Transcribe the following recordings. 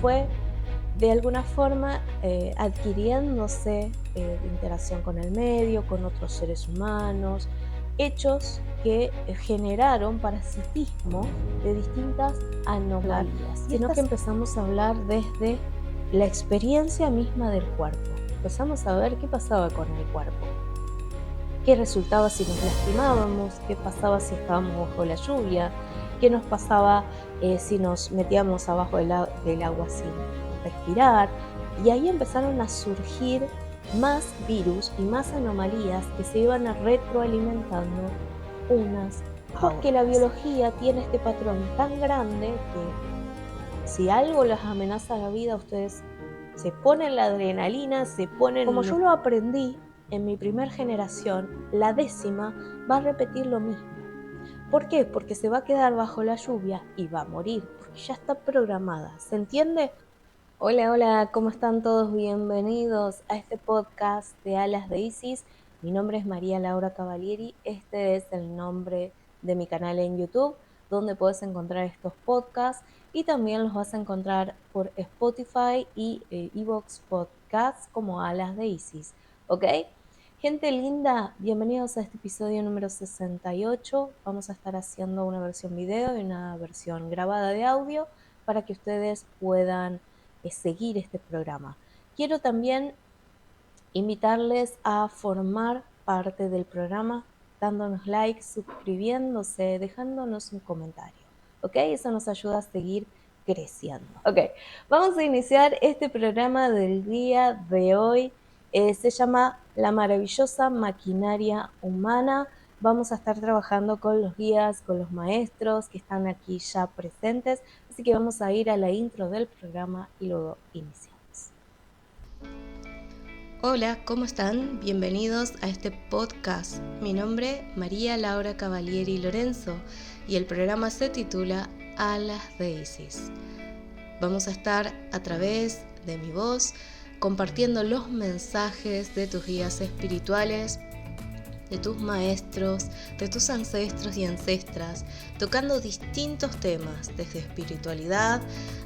fue de alguna forma adquiriéndose de interacción con el medio, con otros seres humanos, hechos que generaron parasitismo de distintas anomalías, sino que empezamos a hablar desde la experiencia misma del cuerpo. Empezamos a ver qué pasaba con el cuerpo, qué resultaba si nos lastimábamos, qué pasaba si estábamos bajo la lluvia, qué nos pasaba si nos metíamos abajo del agua sin respirar. Y ahí empezaron a surgir más virus y más anomalías que se iban retroalimentando unas a porque la biología tiene este patrón tan grande que si algo les amenaza la vida, ustedes se ponen la adrenalina, se ponen... Como yo lo aprendí en mi primer generación, la 10ª va a repetir lo mismo. ¿Por qué? Porque se va a quedar bajo la lluvia y va a morir, porque ya está programada. ¿Se entiende? Hola, hola, ¿cómo están todos? Bienvenidos a este podcast de Alas de Isis. Mi nombre es María Laura Cavalieri. Este es el nombre de mi canal en YouTube, donde puedes encontrar estos podcasts y también los vas a encontrar por Spotify y iVoox Podcasts como Alas de Isis. ¿Ok? Gente linda, bienvenidos a este episodio número 68. Vamos a estar haciendo una versión video y una versión grabada de audio para que ustedes puedan seguir este programa. Quiero también invitarles a formar parte del programa dándonos like, suscribiéndose, dejándonos un comentario. ¿Ok? Eso nos ayuda a seguir creciendo. Ok, vamos a iniciar este programa del día de hoy. Se llama La maravillosa maquinaria humana. Vamos a estar trabajando con los guías, con los maestros que están aquí ya presentes. Así que vamos a ir a la intro del programa y luego iniciamos. Hola, ¿cómo están? Bienvenidos a este podcast. Mi nombre es María Laura Cavalieri Lorenzo y el programa se titula Alas de Isis. Vamos a estar a través de mi voz compartiendo los mensajes de tus guías espirituales, de tus maestros, de tus ancestros y ancestras, tocando distintos temas, desde espiritualidad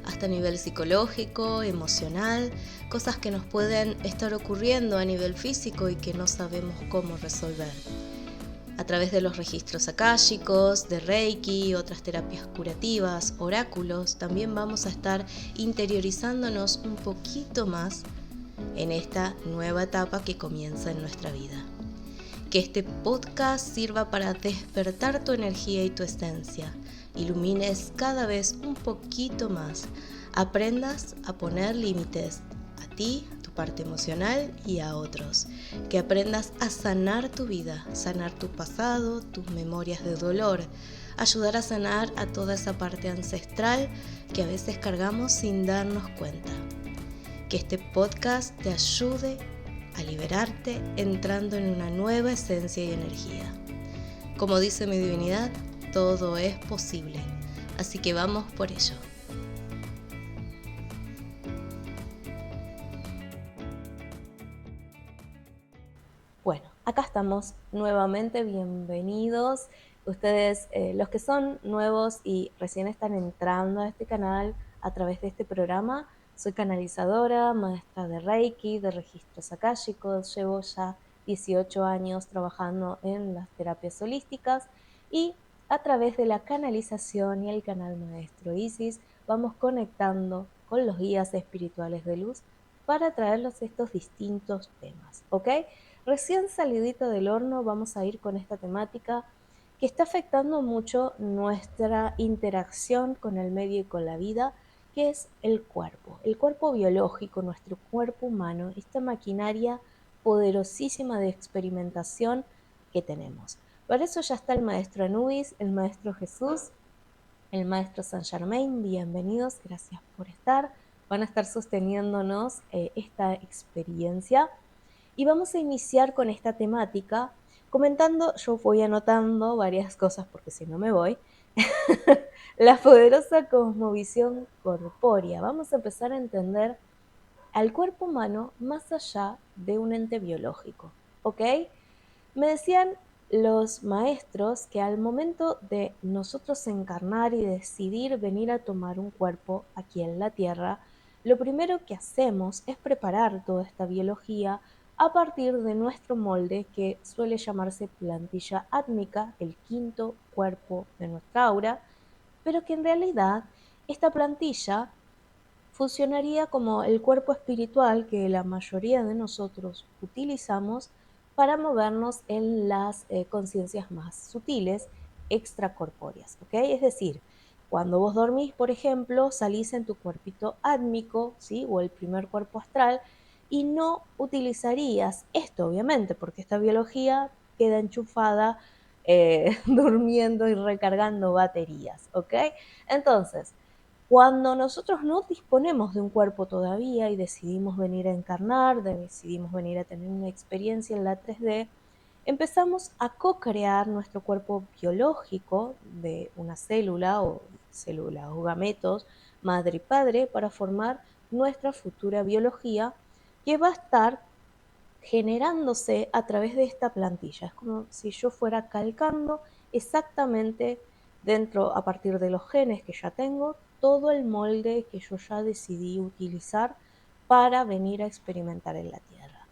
hasta nivel psicológico, emocional, cosas que nos pueden estar ocurriendo a nivel físico y que no sabemos cómo resolver. A través de los registros akáshicos, de Reiki, otras terapias curativas, oráculos, también vamos a estar interiorizándonos un poquito más en esta nueva etapa que comienza en nuestra vida. Que este podcast sirva para despertar tu energía y tu esencia, ilumines cada vez un poquito más, aprendas a poner límites a ti, a tu parte emocional y a otros, que aprendas a sanar tu vida, sanar tu pasado, tus memorias de dolor, ayudar a sanar a toda esa parte ancestral que a veces cargamos sin darnos cuenta. Que este podcast te ayude a liberarte entrando en una nueva esencia y energía. Como dice mi divinidad, todo es posible, así que vamos por ello. Bueno, acá estamos nuevamente, bienvenidos. Ustedes, los que son nuevos y recién están entrando a este canal a través de este programa, soy canalizadora, maestra de Reiki, de registros akáshicos, llevo ya 18 años trabajando en las terapias holísticas y a través de la canalización y el canal Maestro Isis vamos conectando con los guías espirituales de luz para traerlos estos distintos temas, ¿ok? Recién salidito del horno vamos a ir con esta temática que está afectando mucho nuestra interacción con el medio y con la vida, que es el cuerpo biológico, nuestro cuerpo humano, esta maquinaria poderosísima de experimentación que tenemos. Para eso ya está el maestro Anubis, el maestro Jesús, el maestro Saint Germain. Bienvenidos, gracias por estar. Van a estar sosteniéndonos esta experiencia. Y vamos a iniciar con esta temática comentando, yo voy anotando varias cosas porque si no me voy, la poderosa cosmovisión corpórea. Vamos a empezar a entender al cuerpo humano más allá de un ente biológico, ¿ok? Me decían los maestros que al momento de nosotros encarnar y decidir venir a tomar un cuerpo aquí en la Tierra, Lo primero que hacemos es preparar toda esta biología a partir de nuestro molde que suele llamarse plantilla átmica, el quinto cuerpo de nuestra aura, pero que en realidad esta plantilla funcionaría como el cuerpo espiritual que la mayoría de nosotros utilizamos para movernos en las conciencias más sutiles, extracorpóreas, ¿ok? Es decir, cuando vos dormís, por ejemplo, salís en tu cuerpito átmico, ¿sí? O el primer cuerpo astral, y no utilizarías esto, obviamente, porque esta biología queda enchufada durmiendo y recargando baterías, ¿ok? Entonces, cuando nosotros no disponemos de un cuerpo todavía y decidimos venir a encarnar, decidimos venir a tener una experiencia en la 3D, empezamos a co-crear nuestro cuerpo biológico de una célula o células o gametos, madre y padre, para formar nuestra futura biología que va a estar generándose a través de esta plantilla. Es como si yo fuera calcando exactamente dentro, a partir de los genes que ya tengo, todo el molde que yo ya decidí utilizar para venir a experimentar en la Tierra.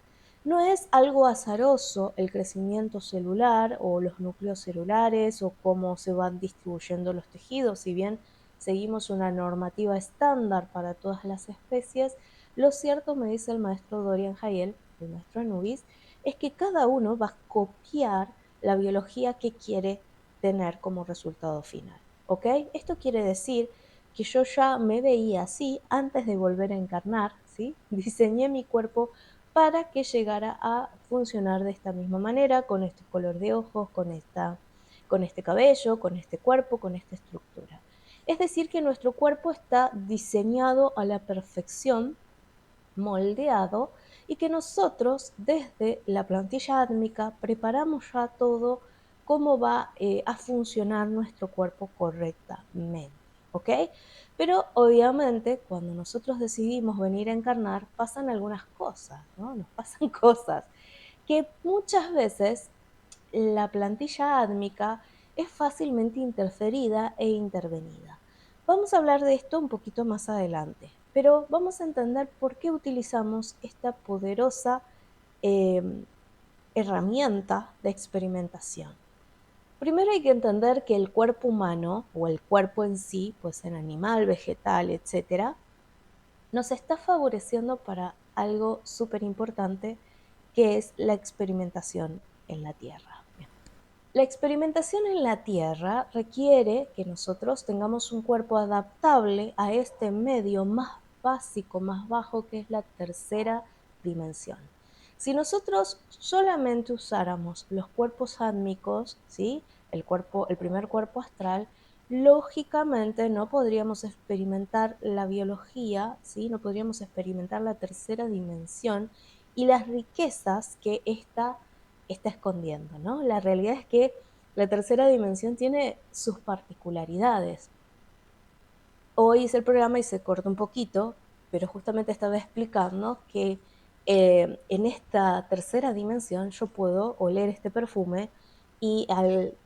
No es algo azaroso el crecimiento celular o los núcleos celulares o cómo se van distribuyendo los tejidos, si bien seguimos una normativa estándar para todas las especies, lo cierto, me dice el maestro Dorian Hayel, el maestro Anubis, es que cada uno va a copiar la biología que quiere tener como resultado final. ¿Ok? Esto quiere decir que yo ya me veía así antes de volver a encarnar, ¿sí? Diseñé mi cuerpo para que llegara a funcionar de esta misma manera, con este color de ojos, con este cabello, con este cuerpo, con esta estructura. Es decir, que nuestro cuerpo está diseñado a la perfección, moldeado, y que nosotros desde la plantilla átmica preparamos ya todo cómo va a funcionar nuestro cuerpo correctamente, ¿ok? Pero obviamente cuando nosotros decidimos venir a encarnar pasan algunas cosas, ¿no? Nos pasan cosas que muchas veces la plantilla átmica es fácilmente interferida e intervenida. Vamos a hablar de esto un poquito más adelante, pero vamos a entender por qué utilizamos esta poderosa eh, herramienta de experimentación. Primero hay que entender que el cuerpo humano o el cuerpo en sí, pues en animal, vegetal, etcétera, nos está favoreciendo para algo súper importante que es la experimentación en la Tierra. Bien. La experimentación en la Tierra requiere que nosotros tengamos un cuerpo adaptable a este medio más básico, más bajo, que es la tercera dimensión. Si nosotros solamente usáramos los cuerpos átmicos, ¿sí? El primer cuerpo astral, lógicamente no podríamos experimentar la biología, ¿sí? No podríamos experimentar la tercera dimensión y las riquezas que esta está escondiendo, ¿no? La realidad es que la tercera dimensión tiene sus particularidades. Hoy hice el programa y se cortó un poquito, pero justamente estaba explicando que en esta tercera dimensión yo puedo oler este perfume y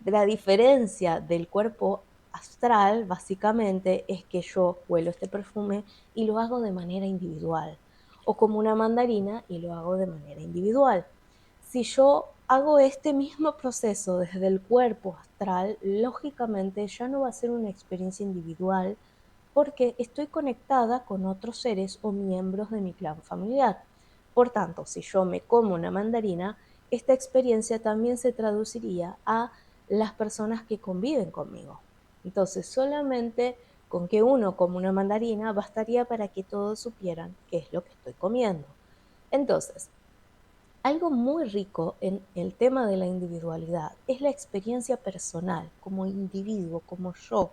la diferencia del cuerpo astral básicamente es que yo huelo este perfume y lo hago de manera individual, o como una mandarina y lo hago de manera individual. Si yo hago este mismo proceso desde el cuerpo astral, lógicamente ya no va a ser una experiencia individual porque estoy conectada con otros seres o miembros de mi clan familiar. Por tanto, si yo me como una mandarina, esta experiencia también se traduciría a las personas que conviven conmigo. Entonces, solamente con que uno coma una mandarina bastaría para que todos supieran qué es lo que estoy comiendo. Entonces, algo muy rico en el tema de la individualidad es la experiencia personal, como individuo, como yo,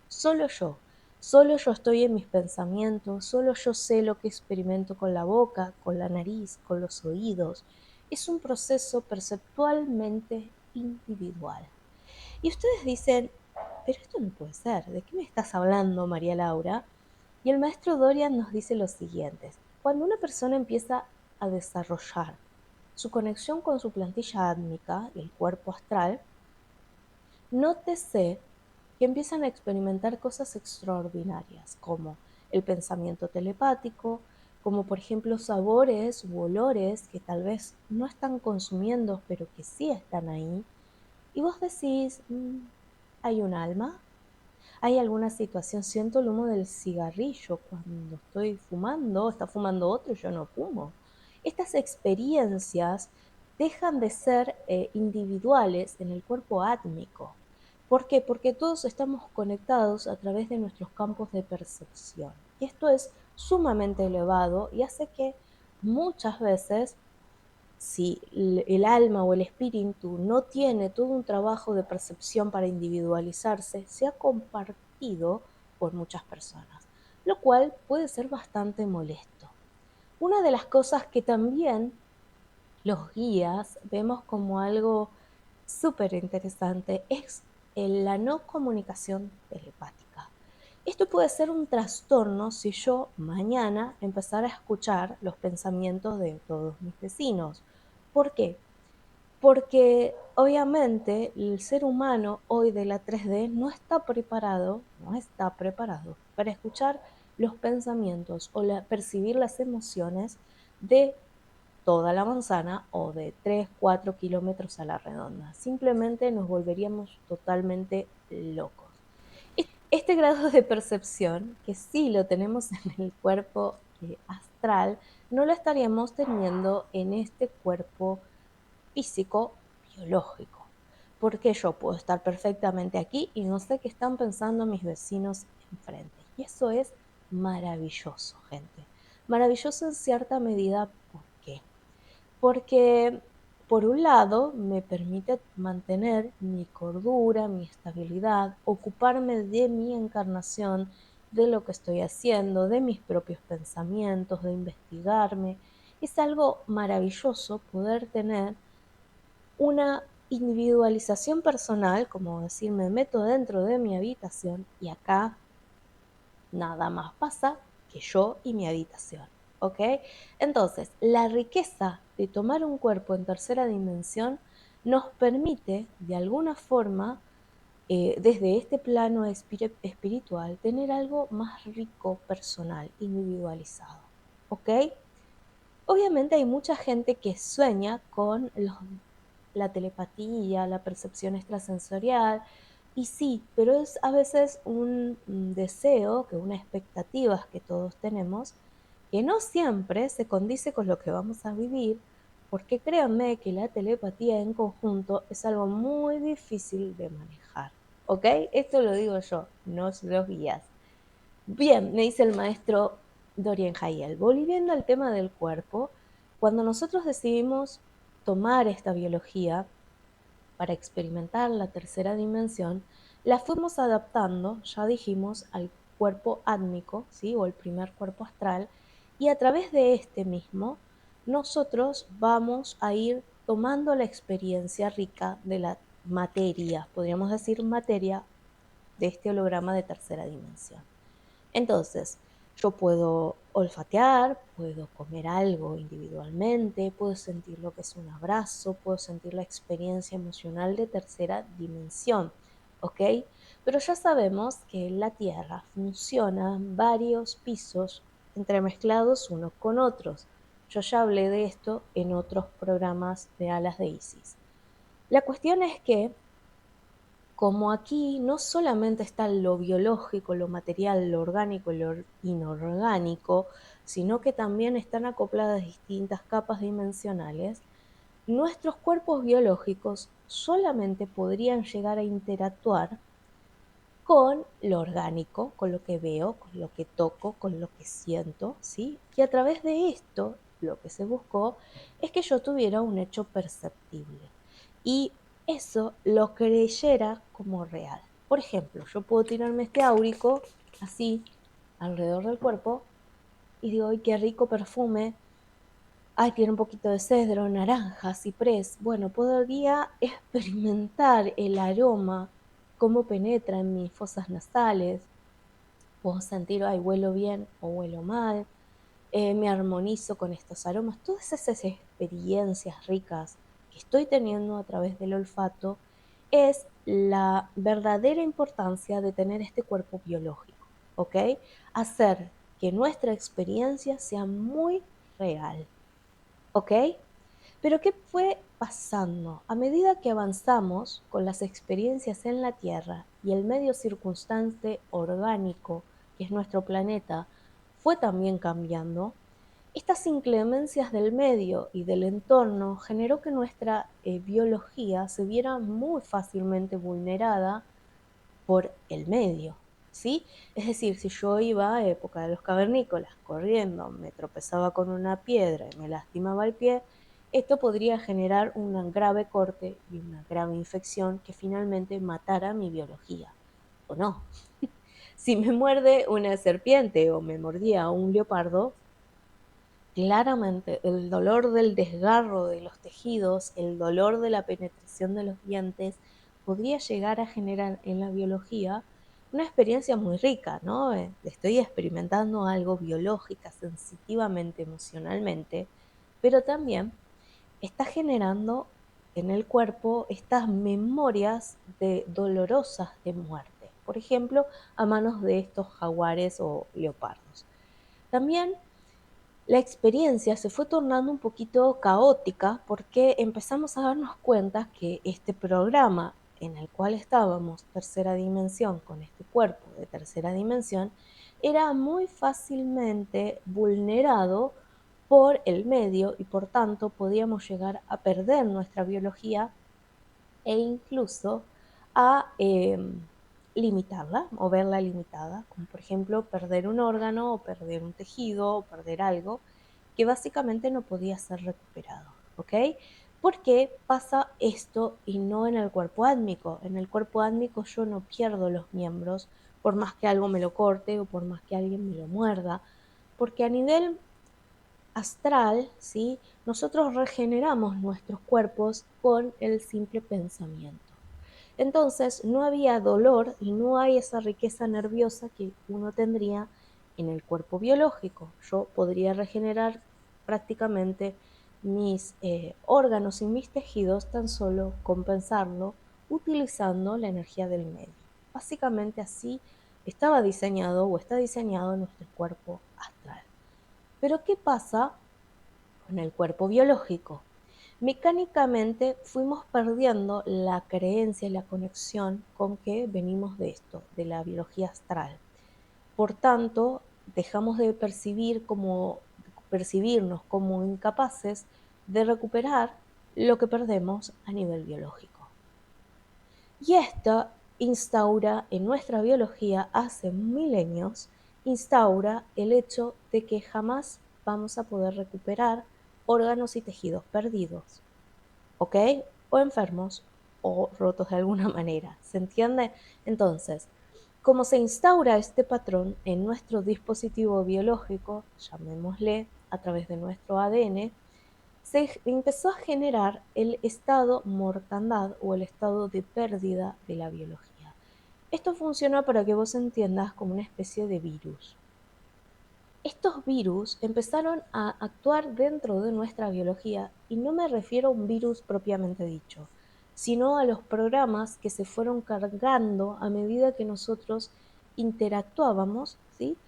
solo yo. Solo yo estoy en mis pensamientos, solo yo sé lo que experimento con la boca, con la nariz, con los oídos. Es un proceso perceptualmente individual. Y ustedes dicen, pero esto no puede ser, ¿de qué me estás hablando, María Laura? Y el maestro Dorian nos dice lo siguiente: cuando una persona empieza a desarrollar su conexión con su plantilla átmica y el cuerpo astral, nótese que empiezan a experimentar cosas extraordinarias, como el pensamiento telepático, como por ejemplo sabores u olores que tal vez no están consumiendo, pero que sí están ahí. Y vos decís, ¿hay un alma? ¿Hay alguna situación? Siento el humo del cigarrillo cuando estoy fumando, está fumando otro y yo no fumo. Estas experiencias dejan de ser individuales en el cuerpo átmico. ¿Por qué? Porque todos estamos conectados a través de nuestros campos de percepción. Y esto es sumamente elevado y hace que muchas veces si el alma o el espíritu no tiene todo un trabajo de percepción para individualizarse, se ha compartido por muchas personas, lo cual puede ser bastante molesto. Una de las cosas que también los guías vemos como algo súper interesante es la no comunicación telepática. Esto puede ser un trastorno si yo mañana empezara a escuchar los pensamientos de todos mis vecinos. ¿Por qué? Porque obviamente el ser humano hoy de la 3D no está preparado para escuchar los pensamientos o percibir las emociones de toda la manzana o de 3, 4 kilómetros a la redonda. Simplemente nos volveríamos totalmente locos. Este grado de percepción, que sí lo tenemos en el cuerpo astral, no lo estaríamos teniendo en este cuerpo físico biológico. Porque yo puedo estar perfectamente aquí y no sé qué están pensando mis vecinos enfrente. Y eso es maravilloso, gente. Maravilloso en cierta medida. ¿Por qué? Porque por un lado me permite mantener mi cordura, mi estabilidad, ocuparme de mi encarnación, de lo que estoy haciendo, de mis propios pensamientos, de investigarme. Es algo maravilloso poder tener una individualización personal, como decir, me meto dentro de mi habitación y acá nada más pasa que yo y mi habitación, ¿ok? Entonces, la riqueza de tomar un cuerpo en tercera dimensión nos permite, de alguna forma, desde este plano espiritual, tener algo más rico, personal, individualizado, ¿ok? Obviamente hay mucha gente que sueña con la telepatía, la percepción extrasensorial, y sí, pero es a veces un deseo, que una expectativa que todos tenemos, que no siempre se condice con lo que vamos a vivir, porque créanme que la telepatía en conjunto es algo muy difícil de manejar, ¿ok? Esto lo digo yo, no los guías. Bien, me dice el maestro Dorian Hayel. Volviendo al tema del cuerpo, cuando nosotros decidimos tomar esta biología para experimentar la tercera dimensión, la fuimos adaptando, ya dijimos, al cuerpo átmico, ¿sí? O el primer cuerpo astral, y a través de este mismo, nosotros vamos a ir tomando la experiencia rica de la materia, podríamos decir materia, de este holograma de tercera dimensión. Entonces, yo puedo olfatear, puedo comer algo individualmente, puedo sentir lo que es un abrazo, puedo sentir la experiencia emocional de tercera dimensión, ¿ok? Pero ya sabemos que en la Tierra funcionan varios pisos entremezclados unos con otros. Yo ya hablé de esto en otros programas de Alas de Isis. La cuestión es que como aquí no solamente está lo biológico, lo material, lo orgánico y lo inorgánico, sino que también están acopladas distintas capas dimensionales, nuestros cuerpos biológicos solamente podrían llegar a interactuar con lo orgánico, con lo que veo, con lo que toco, con lo que siento, ¿sí? Y a través de esto, lo que se buscó es que yo tuviera un hecho perceptible y eso lo creyera como real. Por ejemplo, yo puedo tirarme este áurico así alrededor del cuerpo y digo, ¡ay, qué rico perfume! Ay, tiene un poquito de cedro, naranja, ciprés. Bueno, podría experimentar el aroma, cómo penetra en mis fosas nasales. Puedo sentir, ay, huelo bien o huelo mal. Me armonizo con estos aromas. Todas esas experiencias ricas que estoy teniendo a través del olfato es la verdadera importancia de tener este cuerpo biológico, ¿ok? Hacer que nuestra experiencia sea muy real, ¿ok? Pero ¿qué fue pasando? A medida que avanzamos con las experiencias en la Tierra y el medio circunstante orgánico, que es nuestro planeta, fue también cambiando, estas inclemencias del medio y del entorno generó que nuestra biología se viera muy fácilmente vulnerada por el medio, ¿sí? Es decir, si yo iba a época de los cavernícolas corriendo, me tropezaba con una piedra y me lastimaba el pie, esto podría generar un grave corte y una grave infección que finalmente matara mi biología, ¿o no? Si me muerde una serpiente o me mordía un leopardo, claramente el dolor del desgarro de los tejidos, el dolor de la penetración de los dientes, podría llegar a generar en la biología una experiencia muy rica, ¿no? Estoy experimentando algo biológica, sensitivamente, emocionalmente, pero también está generando en el cuerpo estas memorias dolorosas de muerte, por ejemplo, a manos de estos jaguares o leopardos. También la experiencia se fue tornando un poquito caótica porque empezamos a darnos cuenta que este programa en el cual estábamos, tercera dimensión, con este cuerpo de tercera dimensión, era muy fácilmente vulnerado por el medio y por tanto podíamos llegar a perder nuestra biología e incluso a limitarla o verla limitada, como por ejemplo perder un órgano o perder un tejido o perder algo que básicamente no podía ser recuperado, ¿ok? ¿Por qué pasa esto y no en el cuerpo átmico? En el cuerpo átmico yo no pierdo los miembros por más que algo me lo corte o por más que alguien me lo muerda, porque a nivel astral, ¿sí? Nosotros regeneramos nuestros cuerpos con el simple pensamiento. Entonces, no había dolor y no hay esa riqueza nerviosa que uno tendría en el cuerpo biológico. Yo podría regenerar prácticamente mis órganos y mis tejidos tan solo compensarlo utilizando la energía del medio. Básicamente así estaba diseñado o está diseñado nuestro cuerpo astral. Pero ¿qué pasa con el cuerpo biológico? Mecánicamente fuimos perdiendo la creencia y la conexión con que venimos de esto, de la biología astral. Por tanto, dejamos de percibirnos como incapaces de recuperar lo que perdemos a nivel biológico. Y esto instaura en nuestra biología hace milenios, instaura el hecho de que jamás vamos a poder recuperar órganos y tejidos perdidos, ¿ok? O enfermos o rotos de alguna manera, ¿se entiende? Entonces, como se instaura este patrón en nuestro dispositivo biológico, llamémosle a través de nuestro ADN, se empezó a generar el estado mortandad o el estado de pérdida de la biología. Esto funciona para que vos entiendas como una especie de virus. Estos virus empezaron a actuar dentro de nuestra biología y no me refiero a un virus propiamente dicho, sino a los programas que se fueron cargando a medida que nosotros interactuábamos, ¿sí?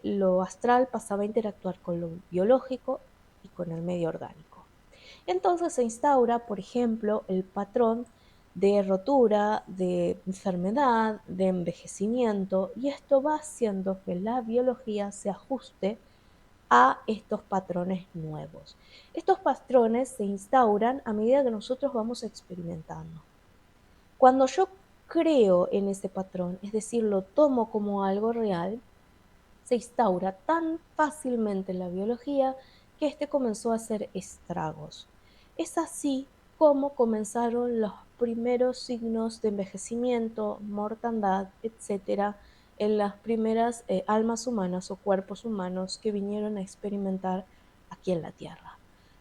Lo astral pasaba a interactuar con lo biológico y con el medio orgánico. Entonces se instaura, por ejemplo, el patrón de rotura, de enfermedad, de envejecimiento, y esto va haciendo que la biología se ajuste a estos patrones nuevos. Estos patrones se instauran a medida que nosotros vamos experimentando. Cuando yo creo en ese patrón, es decir, lo tomo como algo real, se instaura tan fácilmente en la biología que este comenzó a hacer estragos. Es así como comenzaron los primeros signos de envejecimiento, mortandad, etcétera, en las primeras almas humanas o cuerpos humanos que vinieron a experimentar aquí en la Tierra.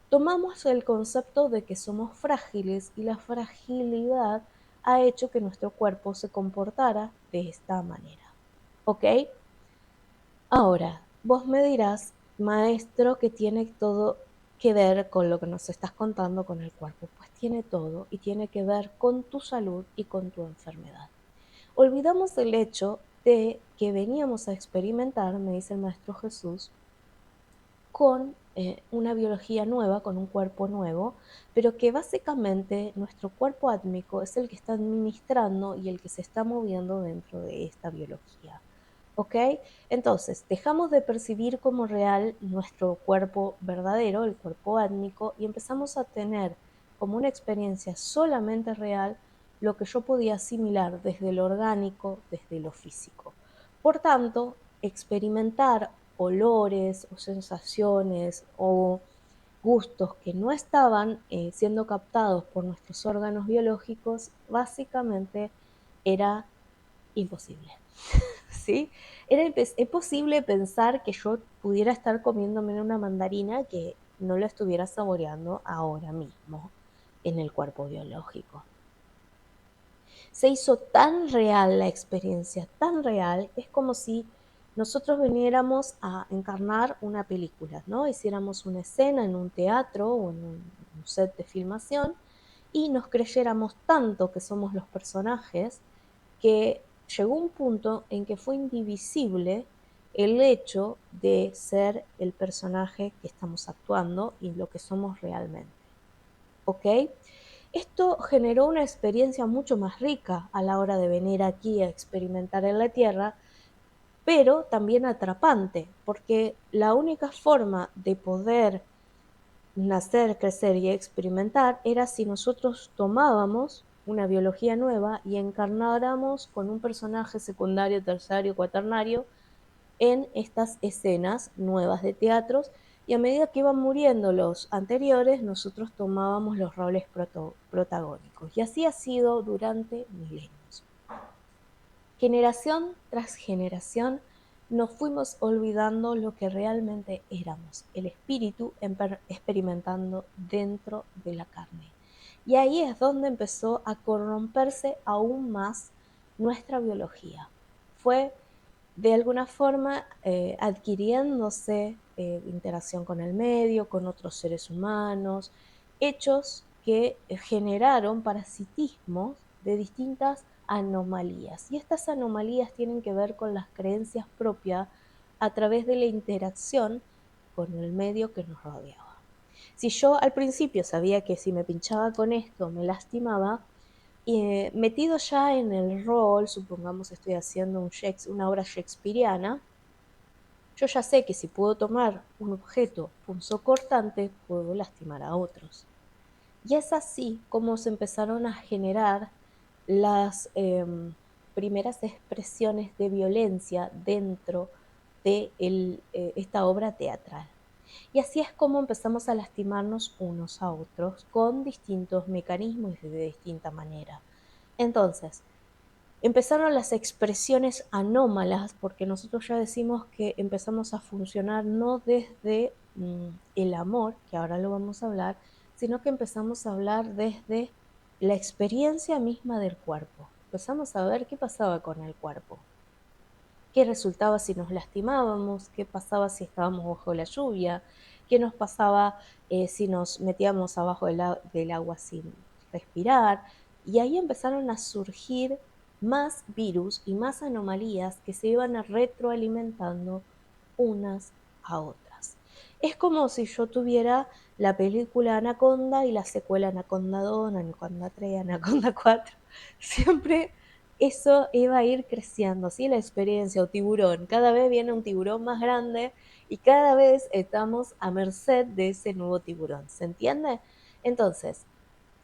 Tomamos el concepto de que somos frágiles y la fragilidad ha hecho que nuestro cuerpo se comportara de esta manera. ¿Ok? Ahora, vos me dirás, maestro, que tiene todo que ver con lo que nos estás contando con el cuerpo. Pues tiene todo y tiene que ver con tu salud y con tu enfermedad. Olvidamos el hecho de que veníamos a experimentar, me dice el Maestro Jesús, con una biología nueva, con un cuerpo nuevo, pero que básicamente nuestro cuerpo átmico es el que está administrando y el que se está moviendo dentro de esta biología. ¿Ok? Entonces, dejamos de percibir como real nuestro cuerpo verdadero, el cuerpo átmico, y empezamos a tener como una experiencia solamente real lo que yo podía asimilar desde lo orgánico, desde lo físico. Por tanto, experimentar olores o sensaciones o gustos que no estaban siendo captados por nuestros órganos biológicos, básicamente era imposible. ¿Sí? Era imposible pensar que yo pudiera estar comiéndome una mandarina que no la estuviera saboreando ahora mismo en el cuerpo biológico. Se hizo tan real la experiencia, tan real, es como si nosotros viniéramos a encarnar una película, ¿no? Hiciéramos una escena en un teatro o en un set de filmación y nos creyéramos tanto que somos los personajes que llegó un punto en que fue indivisible el hecho de ser el personaje que estamos actuando y lo que somos realmente. ¿Ok? Esto generó una experiencia mucho más rica a la hora de venir aquí a experimentar en la Tierra, pero también atrapante, porque la única forma de poder nacer, crecer y experimentar era si nosotros tomábamos una biología nueva y encarnáramos con un personaje secundario, terciario, cuaternario en estas escenas nuevas de teatros y a medida que iban muriendo los anteriores, nosotros tomábamos los roles protagónicos. Y así ha sido durante milenios. Generación tras generación nos fuimos olvidando lo que realmente éramos, el espíritu experimentando dentro de la carne. Y ahí es donde empezó a corromperse aún más nuestra biología. Fue de alguna forma adquiriéndose interacción con el medio, con otros seres humanos, hechos que generaron parasitismos de distintas anomalías. Y estas anomalías tienen que ver con las creencias propias a través de la interacción con el medio que nos rodeaba. Si yo al principio sabía que si me pinchaba con esto me lastimaba, metido ya en el rol, supongamos estoy haciendo una obra shakespeariana, yo ya sé que si puedo tomar un objeto punzocortante, puedo lastimar a otros. Y es así como se empezaron a generar las primeras expresiones de violencia dentro de esta obra teatral. Y así es como empezamos a lastimarnos unos a otros con distintos mecanismos y de distinta manera. Entonces, empezaron las expresiones anómalas, porque nosotros ya decimos que empezamos a funcionar no desde el amor, que ahora lo vamos a hablar, sino que empezamos a hablar desde la experiencia misma del cuerpo. Empezamos a ver qué pasaba con el cuerpo, qué resultaba si nos lastimábamos, qué pasaba si estábamos bajo la lluvia, qué nos pasaba si nos metíamos abajo del agua sin respirar. Y ahí empezaron a surgir más virus y más anomalías que se iban a retroalimentando unas a otras. Es como si yo tuviera la película Anaconda y la secuela Anaconda 2, Anaconda 3, Anaconda 4. Siempre eso iba a ir creciendo, ¿sí? La experiencia o tiburón. Cada vez viene un tiburón más grande y cada vez estamos a merced de ese nuevo tiburón. ¿Se entiende? Entonces,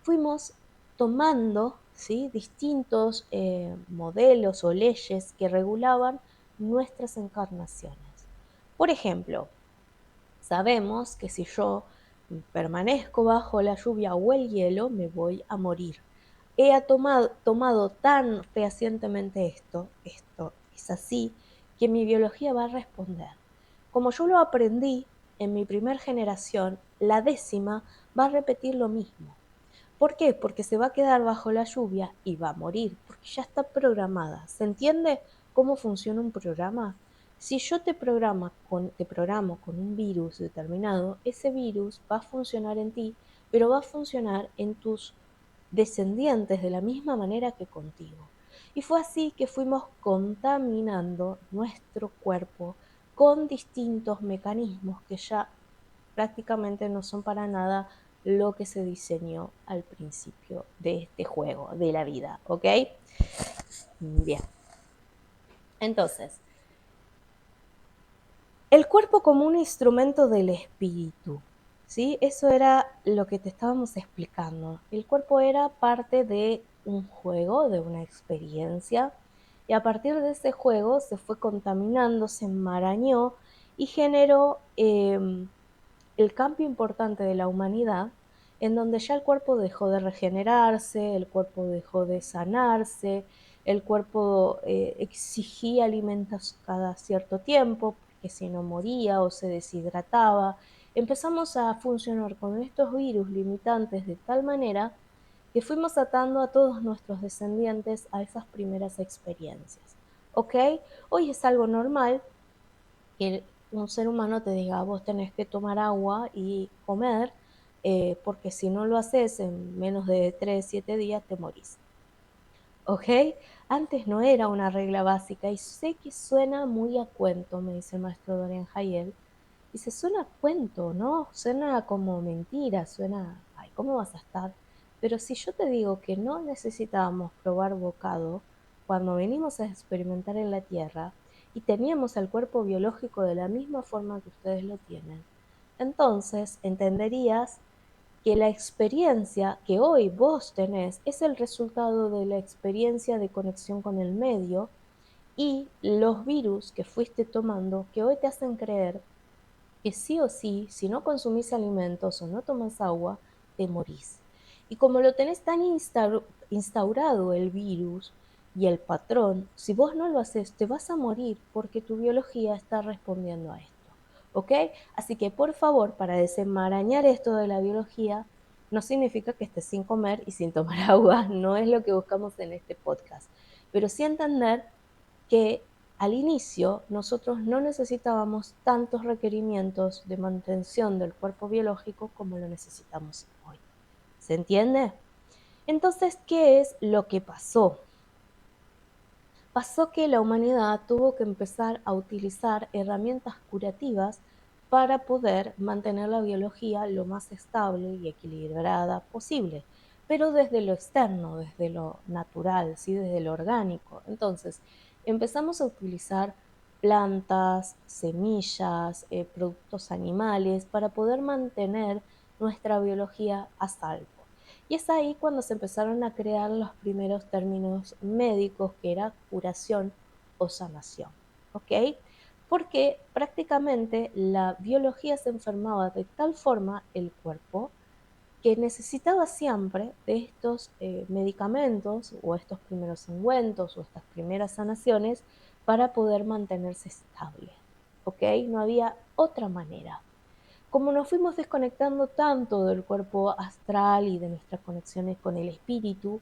fuimos tomando, ¿sí?, distintos modelos o leyes que regulaban nuestras encarnaciones. Por ejemplo, sabemos que si yo permanezco bajo la lluvia o el hielo, me voy a morir. He tomado tan fehacientemente esto es así, que mi biología va a responder. Como yo lo aprendí en mi primer generación, la décima va a repetir lo mismo. ¿Por qué? Porque se va a quedar bajo la lluvia y va a morir, porque ya está programada. ¿Se entiende cómo funciona un programa? Si yo te programo con un virus determinado, ese virus va a funcionar en ti, pero va a funcionar en tus descendientes de la misma manera que contigo. Y fue así que fuimos contaminando nuestro cuerpo con distintos mecanismos que ya prácticamente no son para nada lo que se diseñó al principio de este juego, de la vida, ¿ok? Bien. Entonces, el cuerpo como un instrumento del espíritu, ¿sí? Eso era lo que te estábamos explicando. El cuerpo era parte de un juego, de una experiencia, y a partir de ese juego se fue contaminando, se enmarañó y generó el cambio importante de la humanidad, en donde ya el cuerpo dejó de regenerarse, el cuerpo dejó de sanarse, el cuerpo exigía alimentos cada cierto tiempo, porque si no moría o se deshidrataba. Empezamos a funcionar con estos virus limitantes de tal manera que fuimos atando a todos nuestros descendientes a esas primeras experiencias. ¿Ok? Hoy es algo normal que un ser humano te diga, vos tenés que tomar agua y comer, porque si no lo haces en menos de 3 7 días te morís. ¿Ok? Antes no era una regla básica y sé que suena muy a cuento, me dice el maestro Dorian Hayel. Dice, suena a cuento, ¿no? Suena como mentira, suena, ay, ¿cómo vas a estar? Pero si yo te digo que no necesitábamos probar bocado cuando venimos a experimentar en la Tierra y teníamos el cuerpo biológico de la misma forma que ustedes lo tienen, entonces entenderías que la experiencia que hoy vos tenés es el resultado de la experiencia de conexión con el medio y los virus que fuiste tomando que hoy te hacen creer que sí o sí, si no consumís alimentos o no tomas agua, te morís. Y como lo tenés tan instaurado el virus y el patrón, si vos no lo haces, te vas a morir porque tu biología está respondiendo a esto. ¿Ok? Así que por favor, para desenmarañar esto de la biología, no significa que estés sin comer y sin tomar agua, no es lo que buscamos en este podcast, pero sí entender que al inicio nosotros no necesitábamos tantos requerimientos de mantención del cuerpo biológico como lo necesitamos hoy. ¿Se entiende? Entonces, ¿qué es lo que pasó? Pasó que la humanidad tuvo que empezar a utilizar herramientas curativas para poder mantener la biología lo más estable y equilibrada posible, pero desde lo externo, desde lo natural, ¿sí? Desde lo orgánico. Entonces, empezamos a utilizar plantas, semillas, productos animales para poder mantener nuestra biología a salvo. Y es ahí cuando se empezaron a crear los primeros términos médicos, que era curación o sanación. ¿Ok? Porque prácticamente la biología se enfermaba de tal forma el cuerpo que necesitaba siempre de estos medicamentos o estos primeros ungüentos o estas primeras sanaciones para poder mantenerse estable. ¿Ok? No había otra manera. Como nos fuimos desconectando tanto del cuerpo astral y de nuestras conexiones con el espíritu,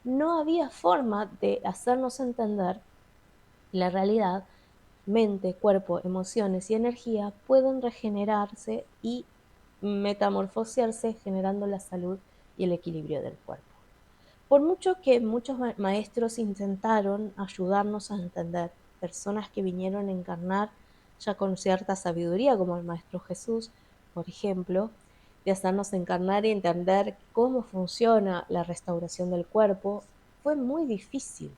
no había forma de hacernos entender la realidad. Mente, cuerpo, emociones y energía pueden regenerarse y metamorfosearse generando la salud y el equilibrio del cuerpo. Por mucho que muchos maestros intentaron ayudarnos a entender, personas que vinieron a encarnar ya con cierta sabiduría, como el Maestro Jesús, por ejemplo, de hacernos encarnar y entender cómo funciona la restauración del cuerpo, fue muy difícil.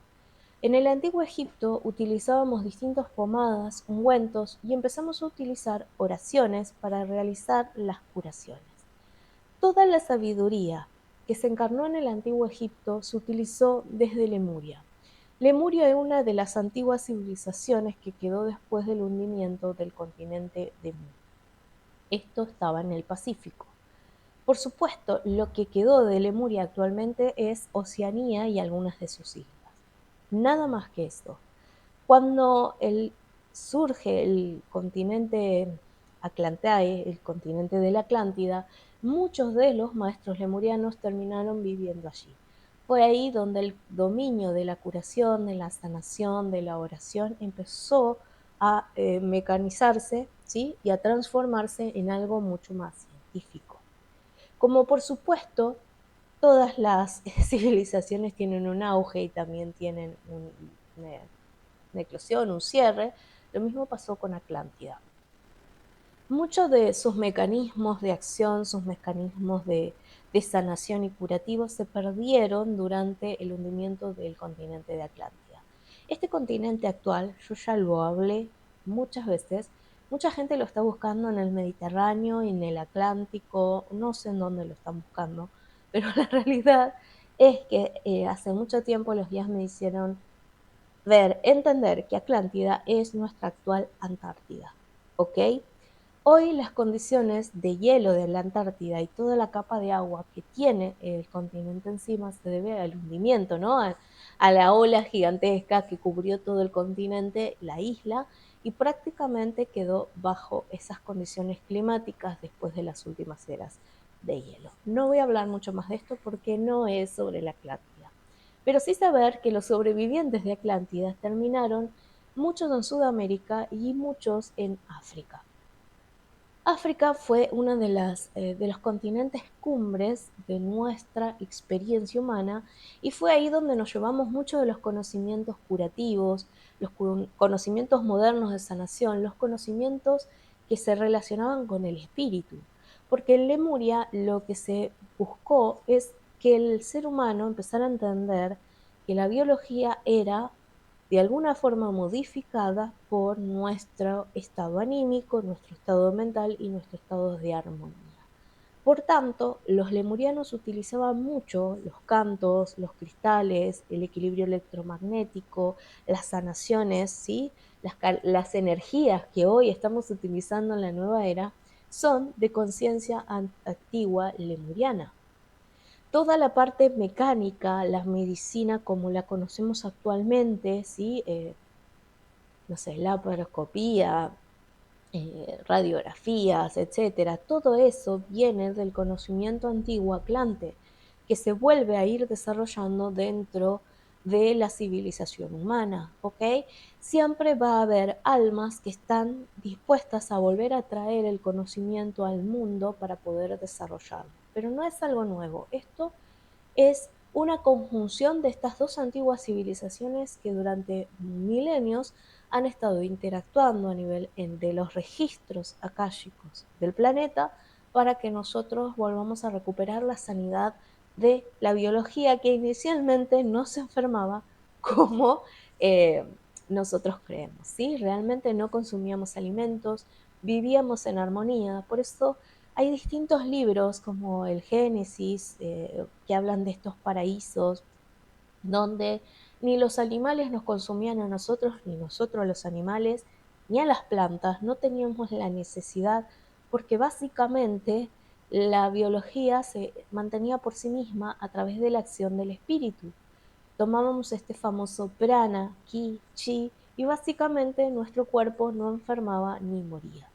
En el antiguo Egipto utilizábamos distintas pomadas, ungüentos y empezamos a utilizar oraciones para realizar las curaciones. Toda la sabiduría que se encarnó en el antiguo Egipto se utilizó desde Lemuria. Lemuria es una de las antiguas civilizaciones que quedó después del hundimiento del continente de Mu. Esto estaba en el Pacífico. Por supuesto, lo que quedó de Lemuria actualmente es Oceanía y algunas de sus islas. Nada más que esto. Cuando surge el continente Atlantae, el continente de la Atlántida, muchos de los maestros lemurianos terminaron viviendo allí. Fue ahí donde el dominio de la curación, de la sanación, de la oración empezó a mecanizarse, ¿sí? Y a transformarse en algo mucho más científico. Como por supuesto todas las civilizaciones tienen un auge y también tienen una eclosión, un cierre. Lo mismo pasó con Atlántida. Muchos de sus mecanismos de acción, sus mecanismos de sanación y curativos se perdieron durante el hundimiento del continente de Atlántida. Este continente actual, yo ya lo hablé muchas veces, mucha gente lo está buscando en el Mediterráneo y en el Atlántico, no sé en dónde lo están buscando, pero la realidad es que hace mucho tiempo los guías me hicieron entender que Atlántida es nuestra actual Antártida, ¿ok? Hoy las condiciones de hielo de la Antártida y toda la capa de agua que tiene el continente encima se debe al hundimiento, ¿no? A la ola gigantesca que cubrió todo el continente, la isla, y prácticamente quedó bajo esas condiciones climáticas después de las últimas eras de hielo. No voy a hablar mucho más de esto porque no es sobre la Atlántida, pero sí saber que los sobrevivientes de Atlántida terminaron muchos en Sudamérica y muchos en África. África fue uno de los continentes cumbres de nuestra experiencia humana y fue ahí donde nos llevamos muchos de los conocimientos curativos, los conocimientos modernos de sanación, los conocimientos que se relacionaban con el espíritu. Porque en Lemuria lo que se buscó es que el ser humano empezara a entender que la biología era de alguna forma modificada por nuestro estado anímico, nuestro estado mental y nuestro estado de armonía. Por tanto, los lemurianos utilizaban mucho los cantos, los cristales, el equilibrio electromagnético, las sanaciones, ¿sí? Las energías que hoy estamos utilizando en la nueva era son de conciencia antigua lemuriana. Toda la parte mecánica, la medicina como la conocemos actualmente, ¿sí? No sé, laparoscopía, radiografías, etcétera, todo eso viene del conocimiento antiguo atlante, que se vuelve a ir desarrollando dentro de la civilización humana, ¿ok? Siempre va a haber almas que están dispuestas a volver a traer el conocimiento al mundo para poder desarrollarlo, pero no es algo nuevo. Esto es una conjunción de estas dos antiguas civilizaciones que durante milenios han estado interactuando a nivel de los registros akáshicos del planeta para que nosotros volvamos a recuperar la sanidad de la biología que inicialmente no se enfermaba como eh, nosotros creemos, ¿sí? Realmente no consumíamos alimentos, vivíamos en armonía, por eso hay distintos libros como el Génesis que hablan de estos paraísos donde ni los animales nos consumían a nosotros, ni nosotros a los animales, ni a las plantas, no teníamos la necesidad, porque básicamente la biología se mantenía por sí misma a través de la acción del espíritu. Tomábamos este famoso prana, ki, chi, y básicamente nuestro cuerpo no enfermaba ni moría.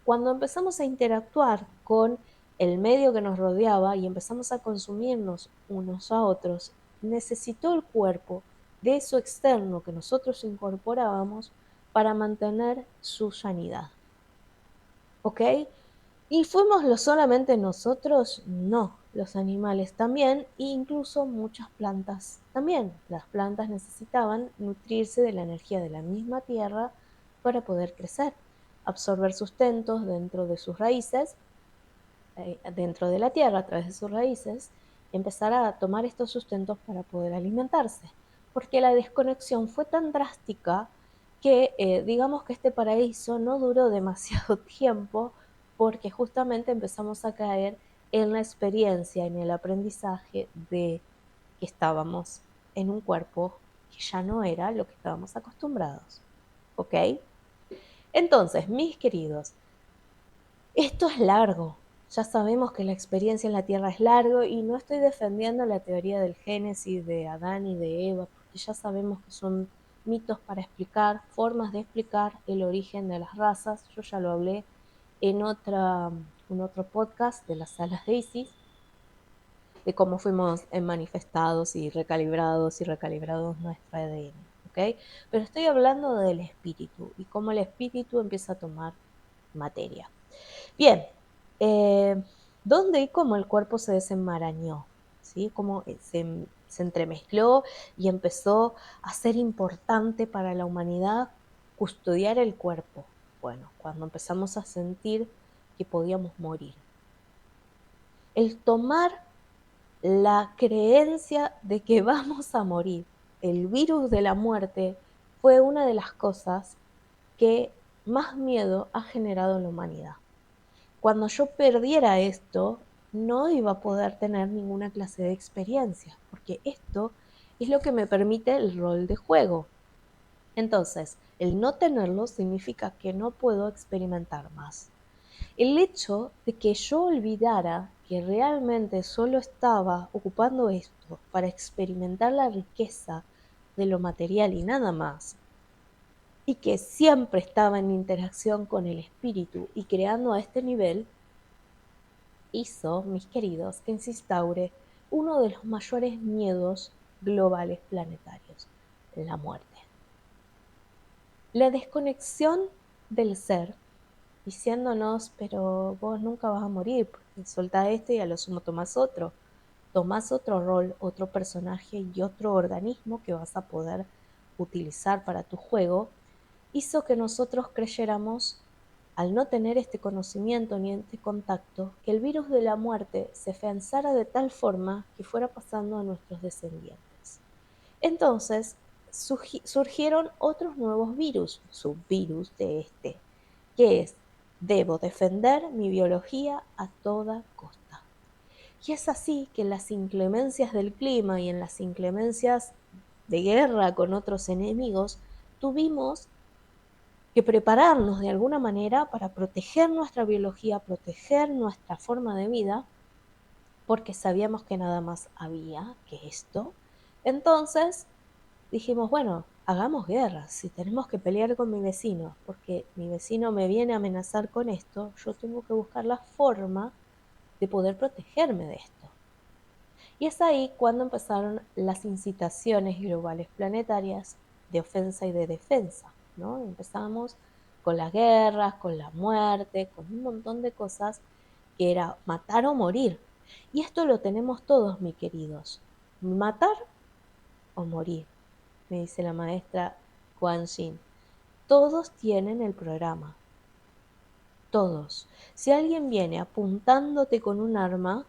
Cuando empezamos a interactuar con el medio que nos rodeaba y empezamos a consumirnos unos a otros, necesitó el cuerpo de eso externo que nosotros incorporábamos para mantener su sanidad. ¿Ok? ¿Y fuimos lo solamente nosotros? No, los animales también e incluso muchas plantas también. Las plantas necesitaban nutrirse de la energía de la misma tierra para poder crecer, absorber sustentos dentro de sus raíces, dentro de la tierra a través de sus raíces, empezar a tomar estos sustentos para poder alimentarse. Porque la desconexión fue tan drástica que digamos que este paraíso no duró demasiado tiempo porque justamente empezamos a caer en la experiencia, en el aprendizaje de que estábamos en un cuerpo que ya no era lo que estábamos acostumbrados. ¿Ok? Entonces, mis queridos, esto es largo. Ya sabemos que la experiencia en la Tierra es largo y no estoy defendiendo la teoría del Génesis de Adán y de Eva, porque ya sabemos que son mitos para explicar, formas de explicar el origen de las razas. Yo ya lo hablé en otro podcast de las salas de Isis, de cómo fuimos manifestados y recalibrados nuestro ADN. ¿Ok? Pero estoy hablando del espíritu y cómo el espíritu empieza a tomar materia. Bien, ¿dónde y cómo el cuerpo se desenmarañó? ¿sí? Como se entremezcló y empezó a ser importante para la humanidad custodiar el cuerpo. Bueno, cuando empezamos a sentir que podíamos morir. El tomar la creencia de que vamos a morir, el virus de la muerte, fue una de las cosas que más miedo ha generado en la humanidad. Cuando yo perdiera esto, no iba a poder tener ninguna clase de experiencia, porque esto es lo que me permite el rol de juego. Entonces, el no tenerlo significa que no puedo experimentar más. El hecho de que yo olvidara que realmente solo estaba ocupando esto para experimentar la riqueza de lo material y nada más, y que siempre estaba en interacción con el espíritu y creando a este nivel, hizo, mis queridos, que se instaure uno de los mayores miedos globales planetarios, la muerte. La desconexión del ser, diciéndonos, pero vos nunca vas a morir, porque soltá este y a lo sumo tomás otro rol, otro personaje y otro organismo que vas a poder utilizar para tu juego, hizo que nosotros creyéramos, al no tener este conocimiento ni este contacto, que el virus de la muerte se afianzara de tal forma que fuera pasando a nuestros descendientes. Entonces, surgieron otros nuevos virus, subvirus de este, que es, debo defender mi biología a toda costa. Y es así que en las inclemencias del clima y en las inclemencias de guerra con otros enemigos, tuvimos que prepararnos de alguna manera para proteger nuestra biología, proteger nuestra forma de vida, porque sabíamos que nada más había que esto. Entonces dijimos, bueno, hagamos guerra. Si tenemos que pelear con mi vecino, porque mi vecino me viene a amenazar con esto, yo tengo que buscar la forma de poder protegerme de esto. Y es ahí cuando empezaron las incitaciones globales planetarias de ofensa y de defensa, ¿no? Empezamos con las guerras, con la muerte, con un montón de cosas que era matar o morir. Y esto lo tenemos todos, mis queridos. Matar o morir, me dice la maestra Kuan Yin. Todos tienen el programa. Todos. Si alguien viene apuntándote con un arma,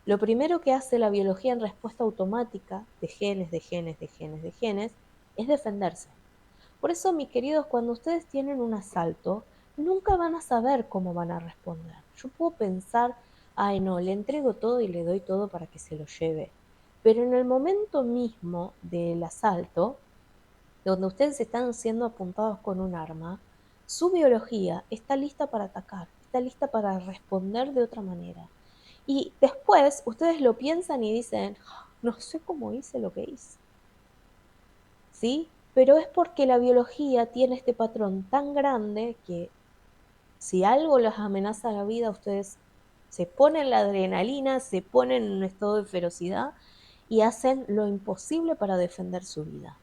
lo primero que hace la biología en respuesta automática de genes, de genes, de genes, de genes, es defenderse. Por eso, mis queridos, cuando ustedes tienen un asalto, nunca van a saber cómo van a responder. Yo puedo pensar, ay no, le entrego todo y le doy todo para que se lo lleve. Pero en el momento mismo del asalto, donde ustedes están siendo apuntados con un arma, su biología está lista para atacar, está lista para responder de otra manera. Y después ustedes lo piensan y dicen, no sé cómo hice lo que hice. ¿Sí? Pero es porque la biología tiene este patrón tan grande que si algo les amenaza la vida, ustedes se ponen la adrenalina, se ponen en un estado de ferocidad y hacen lo imposible para defender su vida.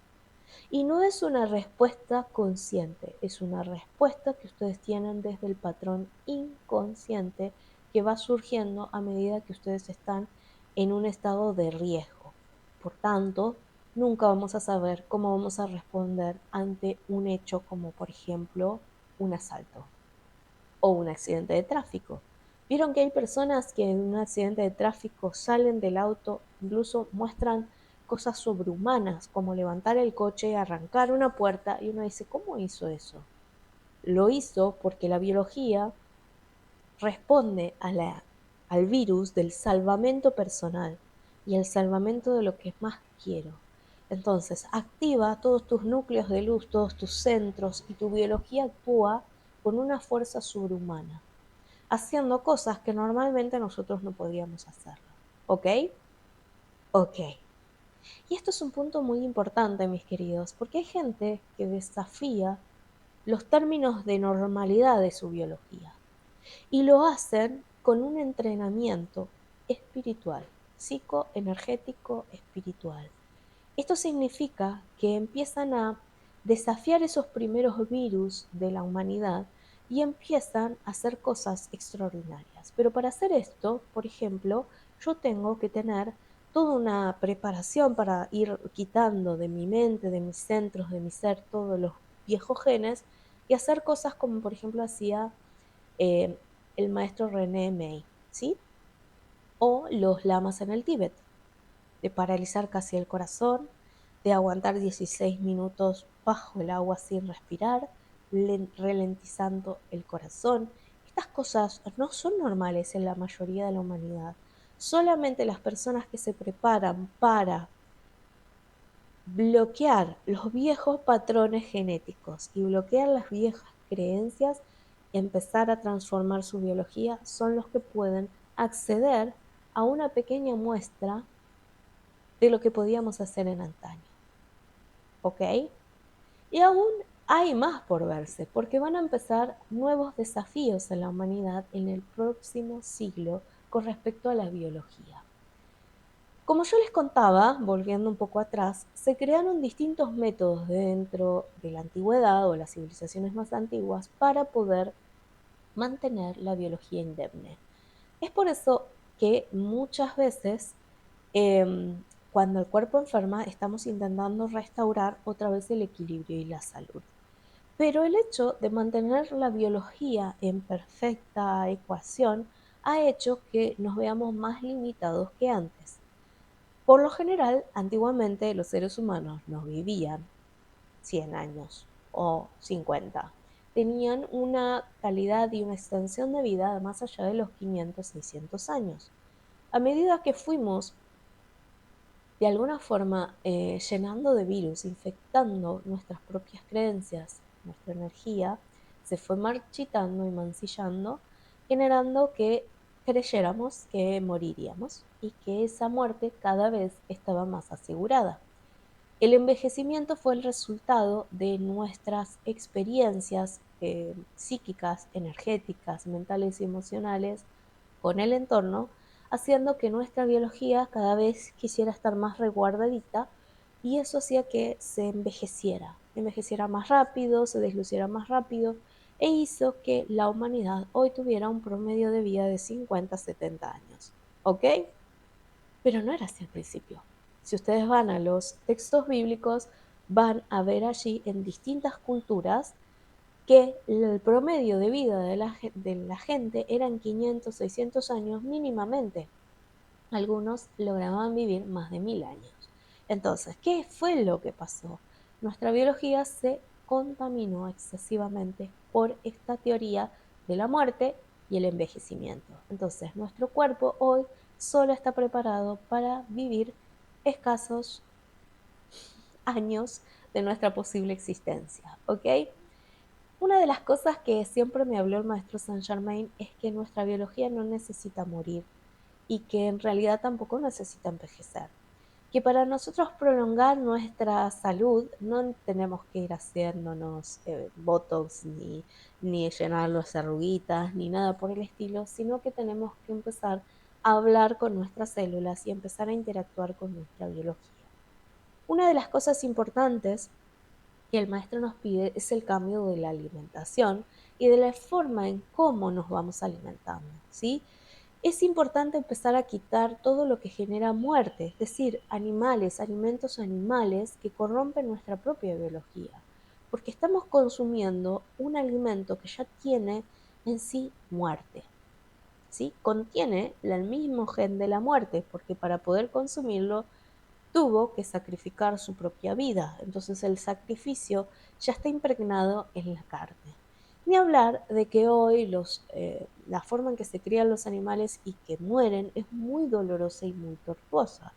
Y no es una respuesta consciente, es una respuesta que ustedes tienen desde el patrón inconsciente que va surgiendo a medida que ustedes están en un estado de riesgo. Por tanto, nunca vamos a saber cómo vamos a responder ante un hecho como, por ejemplo, un asalto o un accidente de tráfico. Vieron que hay personas que en un accidente de tráfico salen del auto, incluso muestran cosas sobrehumanas, como levantar el coche, arrancar una puerta, y uno dice, ¿cómo hizo eso? Lo hizo porque la biología responde al virus del salvamento personal y el salvamento de lo que más quiero. Entonces, activa todos tus núcleos de luz, todos tus centros, y tu biología actúa con una fuerza sobrehumana, haciendo cosas que normalmente nosotros no podríamos hacerlo. ¿Ok? Ok. Y esto es un punto muy importante, mis queridos, porque hay gente que desafía los términos de normalidad de su biología y lo hacen con un entrenamiento espiritual, psicoenergético espiritual. Esto significa que empiezan a desafiar esos primeros virus de la humanidad y empiezan a hacer cosas extraordinarias. Pero para hacer esto, por ejemplo, yo tengo que tener toda una preparación para ir quitando de mi mente, de mis centros, de mi ser, todos los viejos genes y hacer cosas como por ejemplo hacía eh, el maestro René May, ¿sí? O los lamas en el Tíbet, de paralizar casi el corazón, de aguantar 16 minutos bajo el agua sin respirar, ralentizando el corazón. Estas cosas no son normales en la mayoría de la humanidad. Solamente las personas que se preparan para bloquear los viejos patrones genéticos y bloquear las viejas creencias, empezar a transformar su biología, son los que pueden acceder a una pequeña muestra de lo que podíamos hacer en antaño. ¿Ok? Y aún hay más por verse, porque van a empezar nuevos desafíos en la humanidad en el próximo siglo con respecto a la biología. Como yo les contaba, volviendo un poco atrás, se crearon distintos métodos dentro de la antigüedad o las civilizaciones más antiguas para poder mantener la biología indemne. Es por eso que muchas veces cuando el cuerpo enferma estamos intentando restaurar otra vez el equilibrio y la salud. Pero el hecho de mantener la biología en perfecta ecuación ha hecho que nos veamos más limitados que antes. Por lo general, antiguamente los seres humanos no vivían 100 años o 50. Tenían una calidad y una extensión de vida más allá de los 500, 600 años. A medida que fuimos de alguna forma llenando de virus, infectando nuestras propias creencias, nuestra energía, se fue marchitando y mancillando, generando que creyéramos que moriríamos y que esa muerte cada vez estaba más asegurada. El envejecimiento fue el resultado de nuestras experiencias psíquicas, energéticas, mentales y emocionales con el entorno, haciendo que nuestra biología cada vez quisiera estar más resguardadita y eso hacía que se envejeciera más rápido, se desluciera más rápido e hizo que la humanidad hoy tuviera un promedio de vida de 50 a 70 años. ¿Ok? Pero no era así al principio. Si ustedes van a los textos bíblicos, van a ver allí en distintas culturas que el promedio de vida de la gente eran 500, 600 años mínimamente. Algunos lograban vivir más de 1000 años. Entonces, ¿qué fue lo que pasó? Nuestra biología se contaminó excesivamente por esta teoría de la muerte y el envejecimiento. Entonces, nuestro cuerpo hoy solo está preparado para vivir escasos años de nuestra posible existencia, ¿ok? Una de las cosas que siempre me habló el maestro Saint Germain es que nuestra biología no necesita morir y que en realidad tampoco necesita envejecer. Que para nosotros prolongar nuestra salud no tenemos que ir haciéndonos botox ni llenarnos arruguitas ni nada por el estilo, sino que tenemos que empezar a hablar con nuestras células y empezar a interactuar con nuestra biología. Una de las cosas importantes que el maestro nos pide es el cambio de la alimentación y de la forma en cómo nos vamos alimentando, ¿sí? Es importante empezar a quitar todo lo que genera muerte, es decir, animales, alimentos animales que corrompen nuestra propia biología, porque estamos consumiendo un alimento que ya tiene en sí muerte, ¿sí? Contiene el mismo gen de la muerte, porque para poder consumirlo tuvo que sacrificar su propia vida. Entonces el sacrificio ya está impregnado en la carne. Ni hablar de que hoy la forma en que se crían los animales y que mueren es muy dolorosa y muy tortuosa.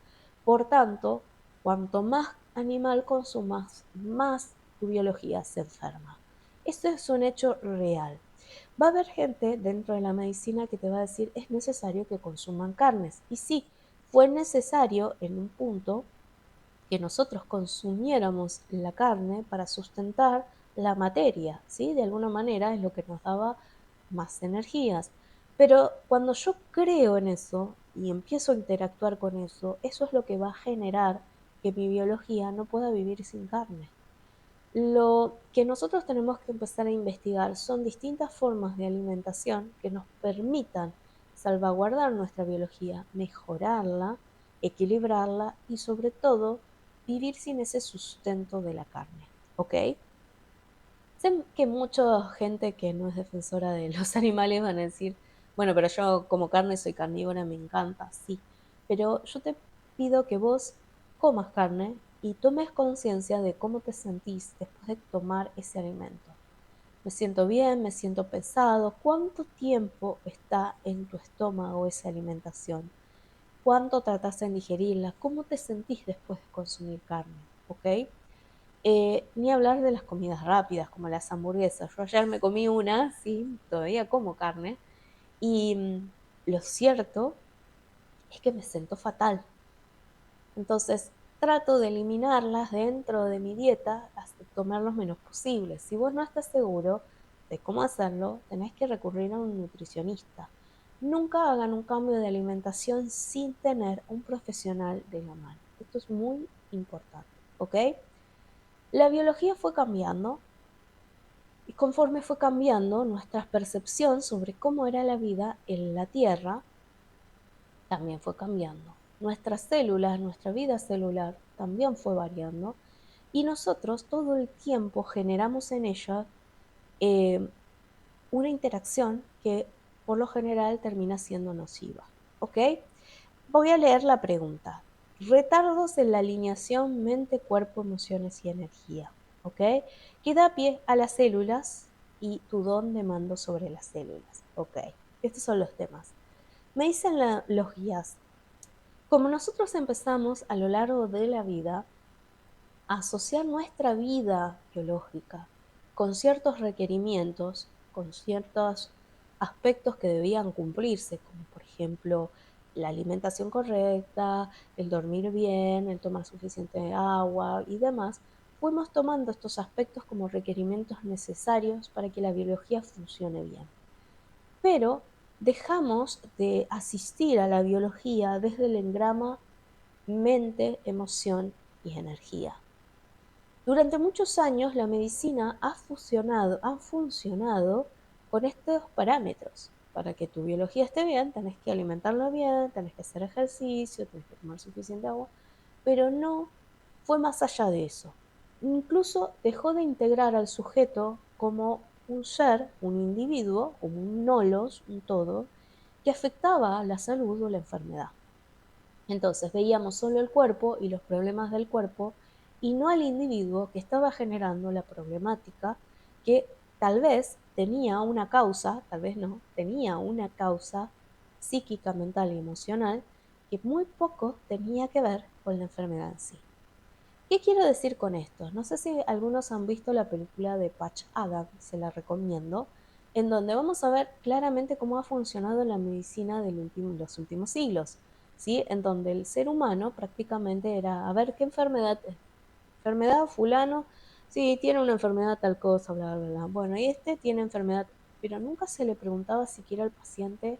Por tanto, cuanto más animal consumas, más tu biología se enferma. Esto es un hecho real. Va a haber gente dentro de la medicina que te va a decir es necesario que consuman carnes. Y sí, fue necesario en un punto que nosotros consumiéramos la carne para sustentar la materia, ¿sí? De alguna manera es lo que nos daba más energías. Pero cuando yo creo en eso y empiezo a interactuar con eso, eso es lo que va a generar que mi biología no pueda vivir sin carne. Lo que nosotros tenemos que empezar a investigar son distintas formas de alimentación que nos permitan salvaguardar nuestra biología, mejorarla equilibrarla y sobre todo vivir sin ese sustento de la carne, ¿ok? Sé que mucha gente que no es defensora de los animales van a decir, bueno, pero yo como carne soy carnívora, me encanta, sí, pero yo te pido que vos comas carne y tomes conciencia de cómo te sentís después de tomar ese alimento. Me siento bien, me siento pesado. ¿Cuánto tiempo está en tu estómago esa alimentación? ¿Cuánto tratás en digerirla? ¿Cómo te sentís después de consumir carne? ¿Ok? Ni hablar de las comidas rápidas, como las hamburguesas. Yo ayer me comí una, sí, todavía como carne, y lo cierto es que me siento fatal. Entonces, trato de eliminarlas dentro de mi dieta hasta tomar lo menos posible. Si vos no estás seguro de cómo hacerlo, tenés que recurrir a un nutricionista. Nunca hagan un cambio de alimentación sin tener un profesional de la mano. Esto es muy importante, ¿ok? La biología fue cambiando y conforme fue cambiando nuestra percepción sobre cómo era la vida en la Tierra, también fue cambiando. Nuestras células, nuestra vida celular también fue variando y nosotros todo el tiempo generamos en ella eh, una interacción que por lo general termina siendo nociva. ¿Ok? Voy a leer la pregunta. Retardos en la alineación mente, cuerpo, emociones y energía. ¿Ok? Que da pie a las células y tu don de mando sobre las células. ¿Ok? Estos son los temas. Me dicen los guías, como nosotros empezamos a lo largo de la vida a asociar nuestra vida biológica con ciertos requerimientos, con ciertos aspectos que debían cumplirse, como por ejemplo la alimentación correcta, el dormir bien, el tomar suficiente agua y demás, fuimos tomando estos aspectos como requerimientos necesarios para que la biología funcione bien. Pero dejamos de asistir a la biología desde el engrama mente, emoción y energía. Durante muchos años la medicina ha funcionado con estos parámetros. Para que tu biología esté bien, tenés que alimentarla bien, tenés que hacer ejercicio, tenés que tomar suficiente agua, pero no fue más allá de eso. Incluso dejó de integrar al sujeto como un ser, un individuo, como un nolos, un todo, que afectaba a la salud o la enfermedad. Entonces veíamos solo el cuerpo y los problemas del cuerpo y no al individuo que estaba generando la problemática que tal vez tenía una causa, tal vez no, tenía una causa psíquica, mental y emocional que muy poco tenía que ver con la enfermedad en sí. ¿Qué quiero decir con esto? No sé si algunos han visto la película de Patch Adams, se la recomiendo, en donde vamos a ver claramente cómo ha funcionado la medicina los últimos siglos, ¿sí? En donde el ser humano prácticamente era, a ver, ¿qué enfermedad es? Enfermedad fulano, sí, tiene una enfermedad tal cosa, bla, bla, bla. Bueno, y este tiene enfermedad, pero nunca se le preguntaba siquiera al paciente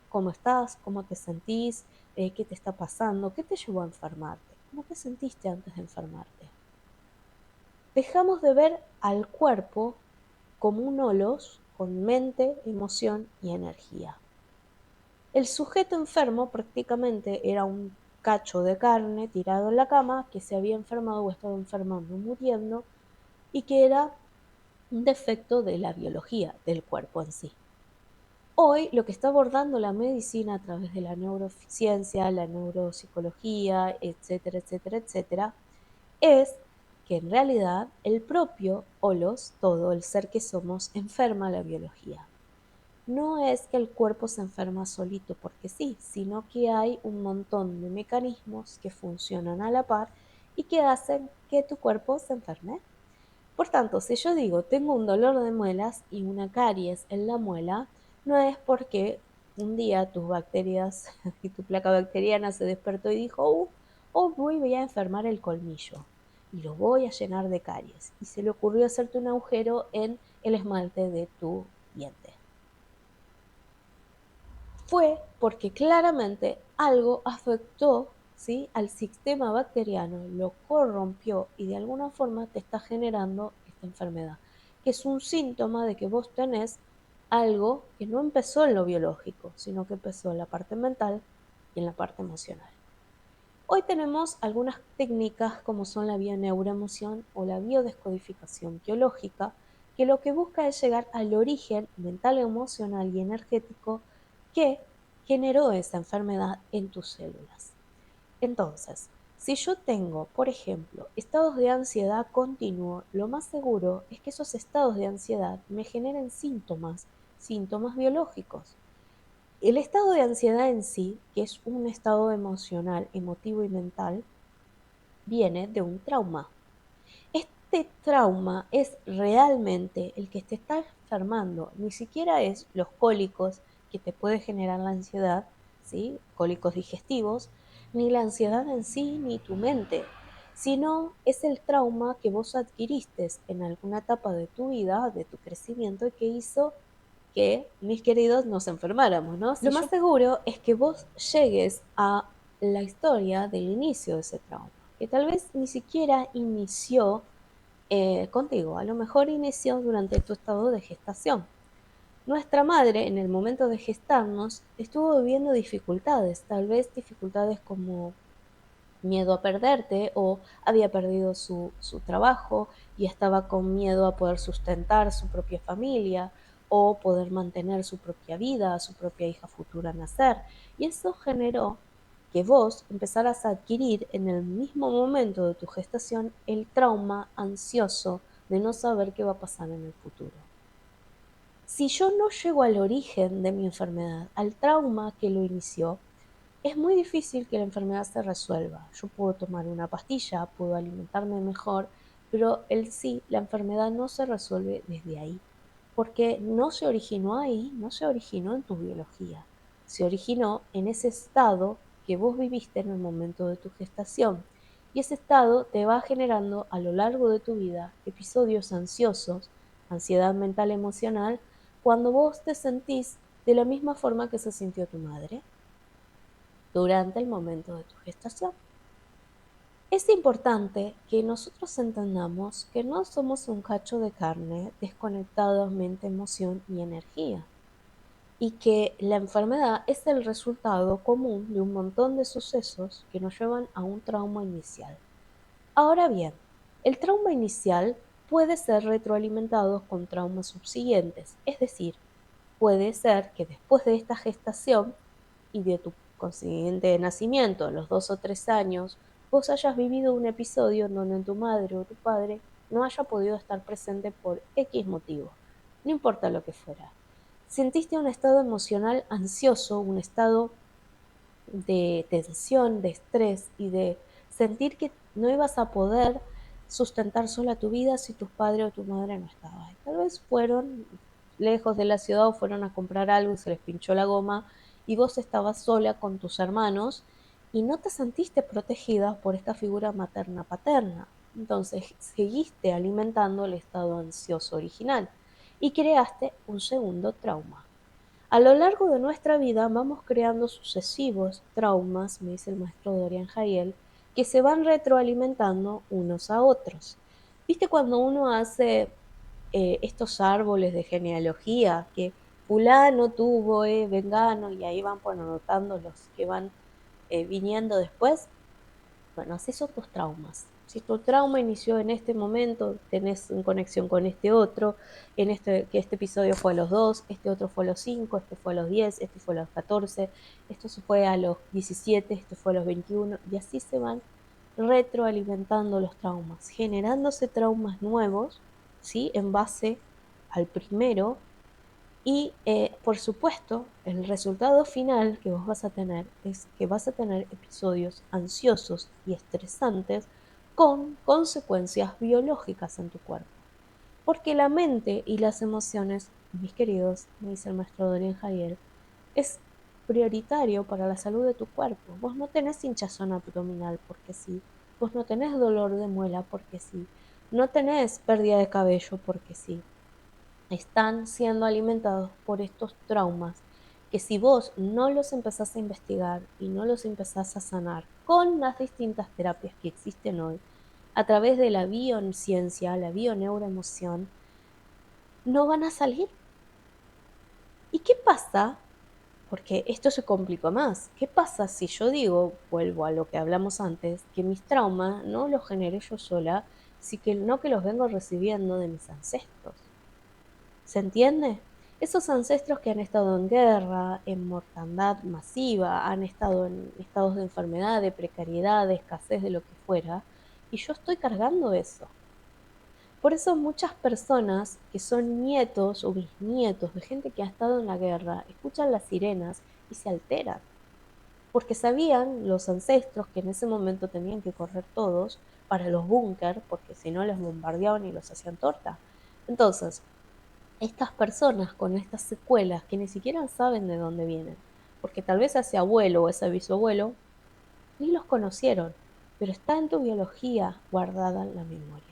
cómo estás, cómo te sentís, qué te está pasando, qué te llevó a enfermarte, cómo te sentiste antes de enfermarte. Dejamos de ver al cuerpo como un holos con mente, emoción y energía. El sujeto enfermo prácticamente era un cacho de carne tirado en la cama que se había enfermado o estaba enfermando, muriendo, y que era un defecto de la biología del cuerpo en sí. Hoy lo que está abordando la medicina a través de la neurociencia, la neuropsicología, etcétera, etcétera, etcétera, es que en realidad el propio holos, todo el ser que somos, enferma la biología. No es que el cuerpo se enferma solito porque sí, sino que hay un montón de mecanismos que funcionan a la par y que hacen que tu cuerpo se enferme. Por tanto, si yo digo tengo un dolor de muelas y una caries en la muela, no es porque un día tus bacterias y tu placa bacteriana se despertó y dijo, voy a enfermar el colmillo y lo voy a llenar de caries. Y se le ocurrió hacerte un agujero en el esmalte de tu diente. Fue porque claramente algo afectó, ¿sí?, al sistema bacteriano, lo corrompió y de alguna forma te está generando esta enfermedad, que es un síntoma de que vos tenés algo que no empezó en lo biológico, sino que empezó en la parte mental y en la parte emocional. Hoy tenemos algunas técnicas como son la bioneuroemoción o la biodescodificación biológica, que lo que busca es llegar al origen mental, emocional y energético que generó esa enfermedad en tus células. Entonces, si yo tengo, por ejemplo, estados de ansiedad continuo, lo más seguro es que esos estados de ansiedad me generen síntomas biológicos. El estado de ansiedad en sí, que es un estado emocional, emotivo y mental, viene de un trauma. Este trauma es realmente el que te está enfermando, ni siquiera es los cólicos que te puede generar la ansiedad, ¿sí? Cólicos digestivos, ni la ansiedad en sí, ni tu mente, sino es el trauma que vos adquiriste en alguna etapa de tu vida, de tu crecimiento, y que hizo que, mis queridos, nos enfermáramos, ¿no? Lo más seguro es que vos llegues a la historia del inicio de ese trauma, que tal vez ni siquiera inició contigo, a lo mejor inició durante tu estado de gestación. Nuestra madre, en el momento de gestarnos, estuvo viviendo dificultades, tal vez dificultades como miedo a perderte o había perdido su trabajo y estaba con miedo a poder sustentar su propia familia o poder mantener su propia vida, su propia hija futura a nacer. Y eso generó que vos empezaras a adquirir en el mismo momento de tu gestación el trauma ansioso de no saber qué va a pasar en el futuro. Si yo no llego al origen de mi enfermedad, al trauma que lo inició, es muy difícil que la enfermedad se resuelva. Yo puedo tomar una pastilla, puedo alimentarme mejor, pero la enfermedad no se resuelve desde ahí, porque no se originó ahí, no se originó en tu biología, se originó en ese estado que vos viviste en el momento de tu gestación. Y ese estado te va generando a lo largo de tu vida episodios ansiosos, ansiedad mental emocional, cuando vos te sentís de la misma forma que se sintió tu madre durante el momento de tu gestación. Es importante que nosotros entendamos que no somos un cacho de carne desconectados mente, emoción y energía, y que la enfermedad es el resultado común de un montón de sucesos que nos llevan a un trauma inicial. Ahora bien, el trauma inicial puede ser retroalimentado con traumas subsiguientes, es decir, puede ser que después de esta gestación y de tu consiguiente nacimiento, a los 2 o 3 años, vos hayas vivido un episodio en donde tu madre o tu padre no haya podido estar presente por X motivo, no importa lo que fuera. Sentiste un estado emocional ansioso, un estado de tensión, de estrés y de sentir que no ibas a poder sustentar sola tu vida si tus padres o tu madre no estaban. Tal vez fueron lejos de la ciudad o fueron a comprar algo y se les pinchó la goma y vos estabas sola con tus hermanos y no te sentiste protegida por esta figura materna-paterna. Entonces seguiste alimentando el estado ansioso original y creaste un segundo trauma. A lo largo de nuestra vida vamos creando sucesivos traumas, me dice el maestro Dorian Jaiel, que se van retroalimentando unos a otros. ¿Viste cuando uno hace estos árboles de genealogía que fulano tuvo, vengano, y ahí van anotando los que van viniendo después? Bueno, así son tus traumas. Si tu trauma inició en este momento, tenés en conexión con este otro, que este episodio fue a los 2, este otro fue a los 5, este fue a los 10, este fue a los 14, esto se fue a los 17, este fue a los 21, y así se van retroalimentando los traumas, generándose traumas nuevos, ¿sí? En base al primero y por supuesto, el resultado final que vos vas a tener es que vas a tener episodios ansiosos y estresantes con consecuencias biológicas en tu cuerpo. Porque la mente y las emociones, mis queridos, me dice el maestro Dorian Jaiel, es prioritario para la salud de tu cuerpo. Vos no tenés hinchazón abdominal porque sí, vos no tenés dolor de muela porque sí, no tenés pérdida de cabello porque sí, están siendo alimentados por estos traumas que si vos no los empezás a investigar y no los empezás a sanar con las distintas terapias que existen hoy, a través de la biociencia, la bioneuroemoción, no van a salir. ¿Y qué pasa Porque esto se complicó más. ¿Qué pasa si yo digo, vuelvo a lo que hablamos antes, que mis traumas no los generé yo sola, sino que los vengo recibiendo de mis ancestros? ¿Se entiende? Esos ancestros que han estado en guerra, en mortandad masiva, han estado en estados de enfermedad, de precariedad, de escasez, de lo que fuera, y yo estoy cargando eso. Por eso muchas personas que son nietos o bisnietos de gente que ha estado en la guerra escuchan las sirenas y se alteran, porque sabían los ancestros que en ese momento tenían que correr todos para los búnker, porque si no los bombardeaban y los hacían torta. Entonces, estas personas con estas secuelas que ni siquiera saben de dónde vienen, porque tal vez ese abuelo o ese bisabuelo ni los conocieron, pero está en tu biología guardada en la memoria.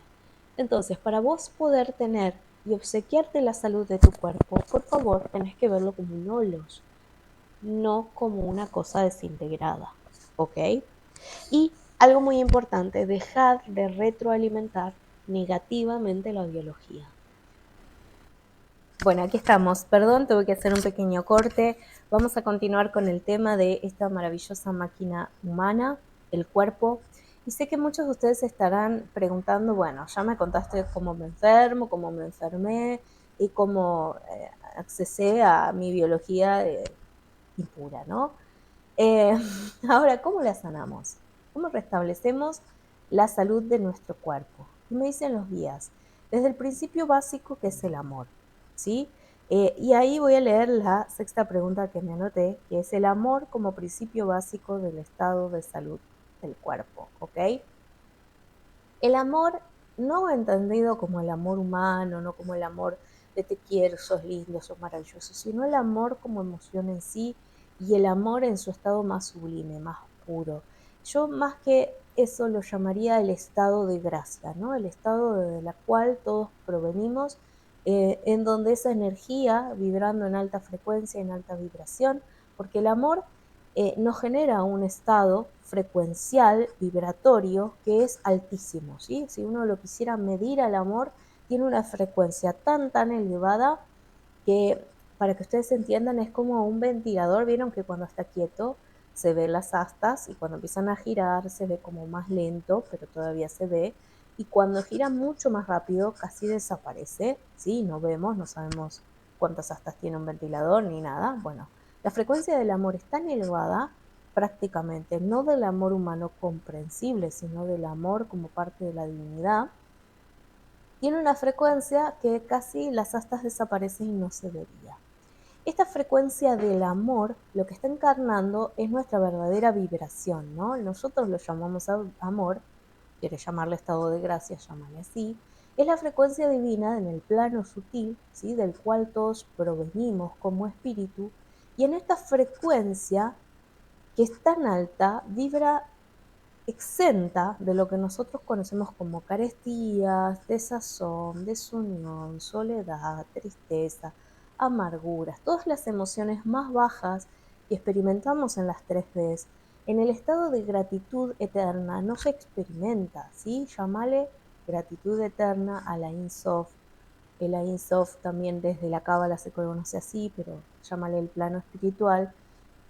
Entonces, para vos poder tener y obsequiarte la salud de tu cuerpo, por favor, tenés que verlo como un holos, no como una cosa desintegrada, ¿ok? Y algo muy importante, dejar de retroalimentar negativamente la biología. Bueno, aquí estamos. Perdón, tuve que hacer un pequeño corte. Vamos a continuar con el tema de esta maravillosa máquina humana, el cuerpo. Y sé que muchos de ustedes se estarán preguntando, bueno, ya me contaste cómo me enfermo, cómo me enfermé y cómo accesé a mi biología impura, ¿no? Eh, Ahora, ¿cómo la sanamos? ¿Cómo restablecemos la salud de nuestro cuerpo? Y me dicen los guías, desde el principio básico que es el amor, ¿sí? Y ahí voy a leer la sexta pregunta que me anoté, que es el amor como principio básico del estado de salud del cuerpo, ¿ok? El amor no entendido como el amor humano, no como el amor de te quiero, sos lindo, sos maravilloso, sino el amor como emoción en sí y el amor en su estado más sublime, más puro. Yo más que eso lo llamaría el estado de gracia, ¿no? El estado de la cual todos provenimos, en donde esa energía vibrando en alta frecuencia, en alta vibración, porque el amor nos genera un estado frecuencial, vibratorio, que es altísimo, ¿sí? Si uno lo quisiera medir al amor, tiene una frecuencia tan elevada que, para que ustedes entiendan, es como un ventilador. Vieron que cuando está quieto se ven las astas y cuando empiezan a girar se ve como más lento, pero todavía se ve. Y cuando gira mucho más rápido casi desaparece, ¿sí? No vemos, no sabemos cuántas astas tiene un ventilador ni nada. Bueno, la frecuencia del amor es tan elevada, prácticamente, no del amor humano comprensible, sino del amor como parte de la divinidad, tiene una frecuencia que casi las astas desaparecen y no se vería. Esta frecuencia del amor lo que está encarnando es nuestra verdadera vibración, ¿no? Nosotros lo llamamos amor, quieres llamarle estado de gracia, llámale así, es la frecuencia divina en el plano sutil, ¿sí? Del cual todos provenimos como espíritu, y en esta frecuencia que es tan alta, vibra exenta de lo que nosotros conocemos como carestías, desazón, desunión, soledad, tristeza, amarguras, todas las emociones más bajas que experimentamos en las 3Ds. En el estado de gratitud eterna no se experimenta, ¿sí? Llámale gratitud eterna a la Insof. El Insof también desde la Cábala se conoce así, pero llámale el plano espiritual.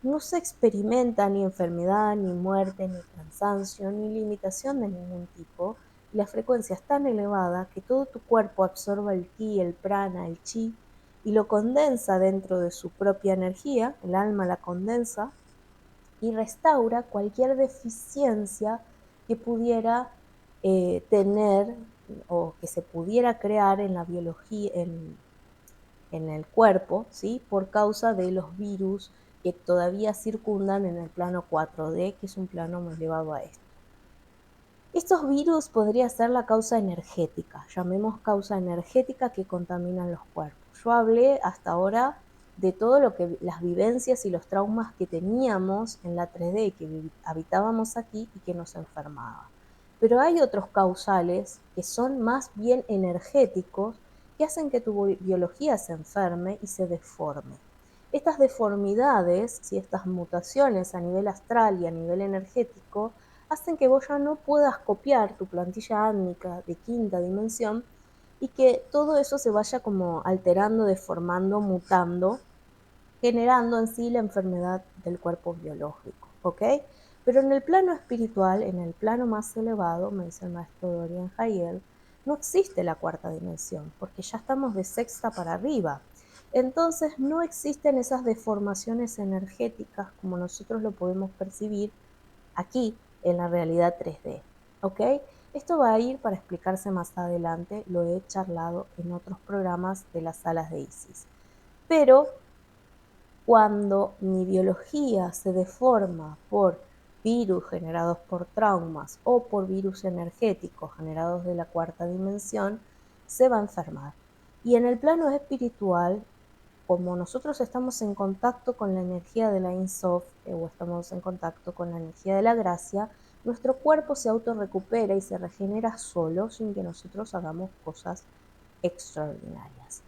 No se experimenta ni enfermedad, ni muerte, ni cansancio, ni limitación de ningún tipo, y la frecuencia es tan elevada que todo tu cuerpo absorba el ki, el prana, el chi, y lo condensa dentro de su propia energía, el alma la condensa, y restaura cualquier deficiencia que pudiera tener o que se pudiera crear en la biología, en el cuerpo, ¿sí? Por causa de los virus que todavía circundan en el plano 4D, que es un plano más elevado a esto. Estos virus podría ser la causa energética, llamemos causa energética que contaminan los cuerpos. Yo hablé hasta ahora de todo lo que las vivencias y los traumas que teníamos en la 3D y que habitábamos aquí y que nos enfermaba. Pero hay otros causales que son más bien energéticos que hacen que tu biología se enferme y se deforme. Estas deformidades, si estas mutaciones a nivel astral y a nivel energético, hacen que vos ya no puedas copiar tu plantilla átmica de quinta dimensión y que todo eso se vaya como alterando, deformando, mutando generando en sí la enfermedad del cuerpo biológico, ¿ok? Pero en el plano espiritual, en el plano más elevado, me dice el maestro Dorian Haiel, no existe la cuarta dimensión, porque ya estamos de sexta para arriba. Entonces no existen esas deformaciones energéticas como nosotros lo podemos percibir aquí en la realidad 3D, ¿ok? Esto va a ir para explicarse más adelante, lo he charlado en otros programas de las salas de Isis. Pero cuando mi biología se deforma por virus generados por traumas o por virus energéticos generados de la cuarta dimensión, se va a enfermar. Y en el plano espiritual, como nosotros estamos en contacto con la energía de la Ein Sof, o estamos en contacto con la energía de la gracia, nuestro cuerpo se autorrecupera y se regenera solo sin que nosotros hagamos cosas extraordinarias.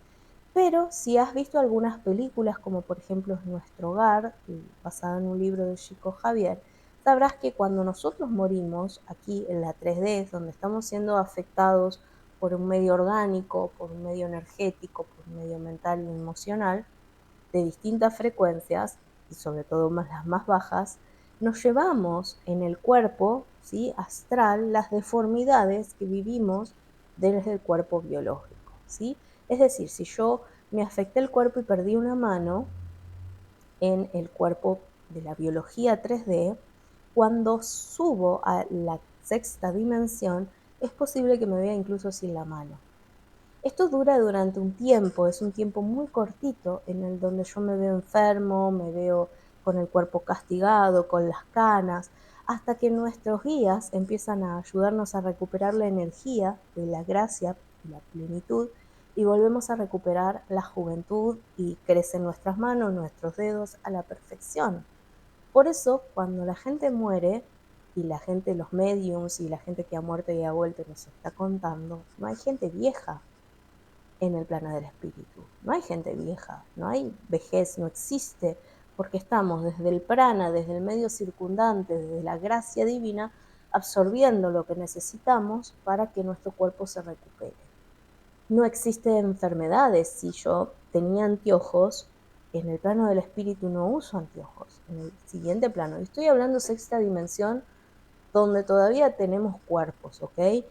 Pero si has visto algunas películas, como por ejemplo Nuestro Hogar, basada en un libro de Chico Javier, sabrás que cuando nosotros morimos aquí en la 3D, donde estamos siendo afectados por un medio orgánico, por un medio energético, por un medio mental y emocional, de distintas frecuencias, y sobre todo las más bajas, nos llevamos en el cuerpo, ¿sí?, astral, las deformidades que vivimos desde el cuerpo biológico, ¿sí? Es decir, si yo me afecté el cuerpo y perdí una mano en el cuerpo de la biología 3D, cuando subo a la sexta dimensión, es posible que me vea incluso sin la mano. Esto dura durante un tiempo, es un tiempo muy cortito en el donde yo me veo enfermo, me veo con el cuerpo castigado, con las canas, hasta que nuestros guías empiezan a ayudarnos a recuperar la energía de la gracia y la plenitud y volvemos a recuperar la juventud y crecen nuestras manos, nuestros dedos a la perfección. Por eso, cuando la gente muere, y la gente, los mediums y la gente que ha muerto y ha vuelto y nos está contando, no hay gente vieja en el plano del espíritu. No hay gente vieja, no hay vejez, no existe, porque estamos desde el prana, desde el medio circundante, desde la gracia divina, absorbiendo lo que necesitamos para que nuestro cuerpo se recupere. No existen enfermedades. Si yo tenía anteojos, en el plano del espíritu no uso anteojos. En el siguiente plano, y estoy hablando sexta dimensión, donde todavía tenemos cuerpos, ¿ok?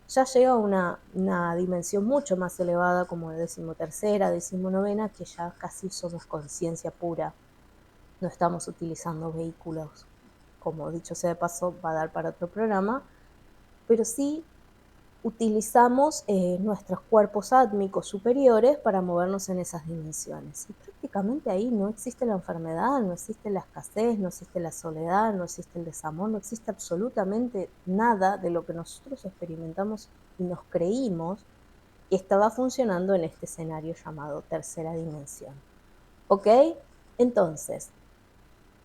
Ya llega a una dimensión mucho más elevada, como la 13ª, 19ª, que ya casi somos conciencia pura. No estamos utilizando vehículos, como dicho sea de paso, va a dar para otro programa, pero sí utilizamos nuestros cuerpos átmicos superiores para movernos en esas dimensiones. Y prácticamente ahí no existe la enfermedad, no existe la escasez, no existe la soledad, no existe el desamor, no existe absolutamente nada de lo que nosotros experimentamos y nos creímos que estaba funcionando en este escenario llamado tercera dimensión. ¿Ok? Entonces,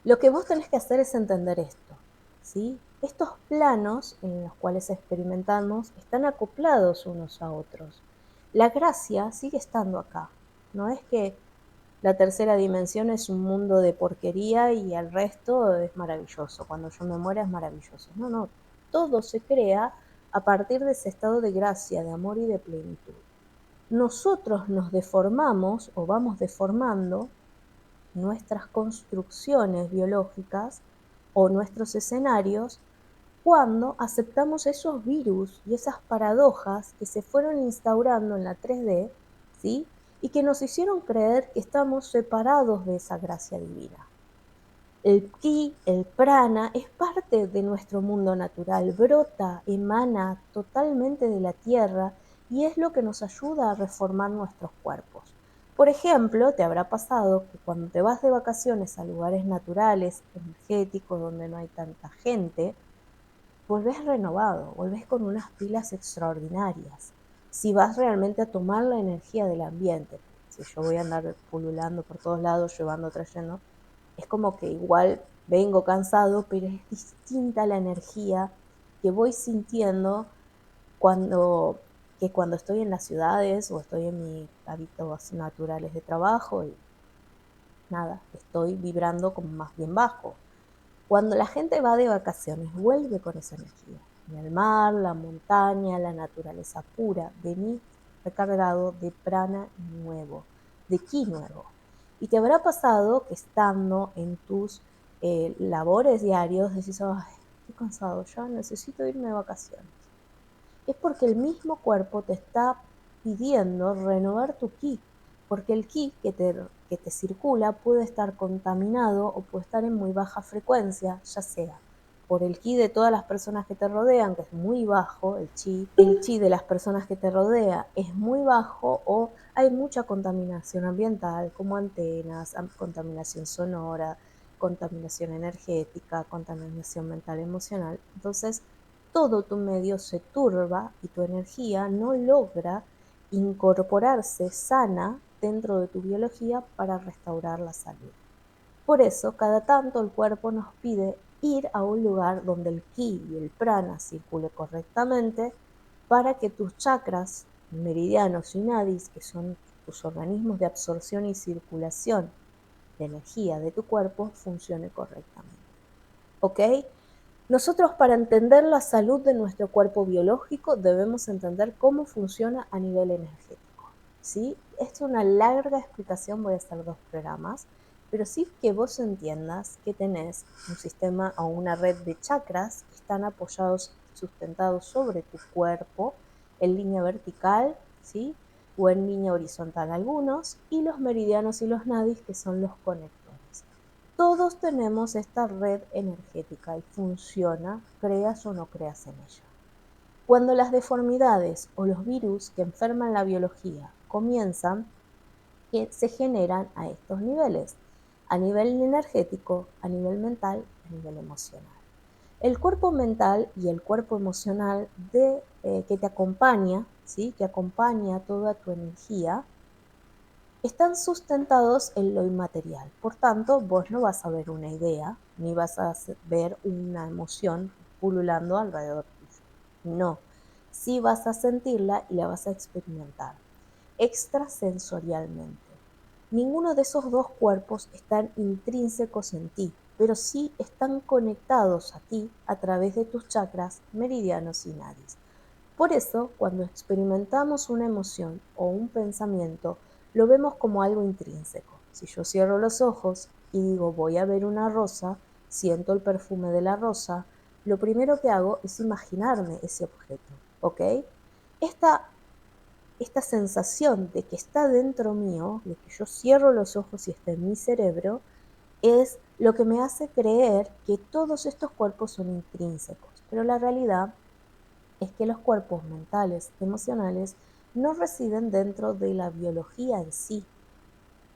lo que vos tenés que hacer es entender esto, ¿sí? Estos planos en los cuales experimentamos están acoplados unos a otros. La gracia sigue estando acá. No es que la tercera dimensión es un mundo de porquería y el resto es maravilloso. Cuando yo me muera es maravilloso. No, no. Todo se crea a partir de ese estado de gracia, de amor y de plenitud. Nosotros nos deformamos o vamos deformando nuestras construcciones biológicas o nuestros escenarios cuando aceptamos esos virus y esas paradojas que se fueron instaurando en la 3D, ¿sí? Y que nos hicieron creer que estamos separados de esa gracia divina. El ki, el prana, es parte de nuestro mundo natural, brota, emana totalmente de la tierra y es lo que nos ayuda a reformar nuestros cuerpos. Por ejemplo, te habrá pasado que cuando te vas de vacaciones a lugares naturales, energéticos, donde no hay tanta gente, volvés renovado, volvés con unas pilas extraordinarias. Si vas realmente a tomar la energía del ambiente, si yo voy a andar pululando por todos lados, llevando, trayendo, es como que igual vengo cansado, pero es distinta la energía que voy sintiendo cuando, que cuando estoy en las ciudades o estoy en mis hábitos naturales de trabajo y nada, estoy vibrando como más bien bajo. Cuando la gente va de vacaciones, vuelve con esa energía. En el mar, la montaña, la naturaleza pura, venís recargado de prana nuevo, de ki nuevo. Y te habrá pasado que estando en tus labores diarios decís, ay, estoy cansado, ya necesito irme de vacaciones. Es porque el mismo cuerpo te está pidiendo renovar tu ki, porque el ki que te circula puede estar contaminado o puede estar en muy baja frecuencia, ya sea por el ki de todas las personas que te rodean, que es muy bajo, el chi de las personas que te rodea es muy bajo, o hay mucha contaminación ambiental, como antenas, contaminación sonora, contaminación energética, contaminación mental, emocional. Entonces, todo tu medio se turba y tu energía no logra incorporarse sana dentro de tu biología para restaurar la salud. Por eso, cada tanto el cuerpo nos pide ir a un lugar donde el ki y el prana circule correctamente para que tus chakras, meridianos y nadis, que son tus organismos de absorción y circulación de energía de tu cuerpo, funcione correctamente. ¿Ok? Nosotros, para entender la salud de nuestro cuerpo biológico, debemos entender cómo funciona a nivel energético, ¿sí? Es una larga explicación, voy a hacer 2 programas, pero sí que vos entiendas que tenés un sistema o una red de chakras que están apoyados, sustentados sobre tu cuerpo en línea vertical, ¿sí? O en línea horizontal algunos, y los meridianos y los nadis, que son los conectores. Todos tenemos esta red energética y funciona, creas o no creas en ella. Cuando las deformidades o los virus que enferman la biología comienzan, se generan a estos niveles, a nivel energético, a nivel mental, a nivel emocional. El cuerpo mental y el cuerpo emocional que te acompaña, ¿sí? Que acompaña toda tu energía, están sustentados en lo inmaterial. Por tanto, vos no vas a ver una idea, ni vas a ver una emoción pululando alrededor tuyo. No, sí vas a sentirla y la vas a experimentar extrasensorialmente. Ninguno de esos dos cuerpos están intrínsecos en ti, pero sí están conectados a ti a través de tus chakras meridianos y nadis. Por eso, cuando experimentamos una emoción o un pensamiento, lo vemos como algo intrínseco. Si yo cierro los ojos y digo voy a ver una rosa, siento el perfume de la rosa, lo primero que hago es imaginarme ese objeto, ¿ok? Esta, esta sensación de que está dentro mío, de que yo cierro los ojos y está en mi cerebro, es lo que me hace creer que todos estos cuerpos son intrínsecos. Pero la realidad es que los cuerpos mentales, emocionales, no residen dentro de la biología en sí.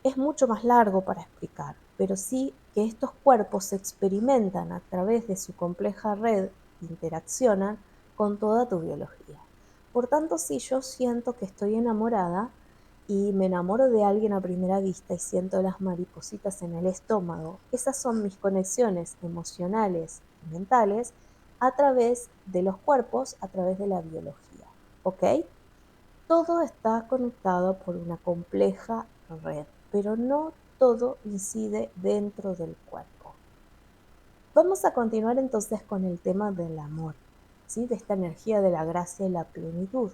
Es mucho más largo para explicar, pero sí que estos cuerpos se experimentan a través de su compleja red, interaccionan con toda tu biología. Por tanto, si yo siento que estoy enamorada y me enamoro de alguien a primera vista y siento las maripositas en el estómago, esas son mis conexiones emocionales y mentales a través de los cuerpos, a través de la biología. ¿Ok? Todo está conectado por una compleja red, pero no todo incide dentro del cuerpo. Vamos a continuar entonces con el tema del amor, ¿sí? De esta energía de la gracia y la plenitud.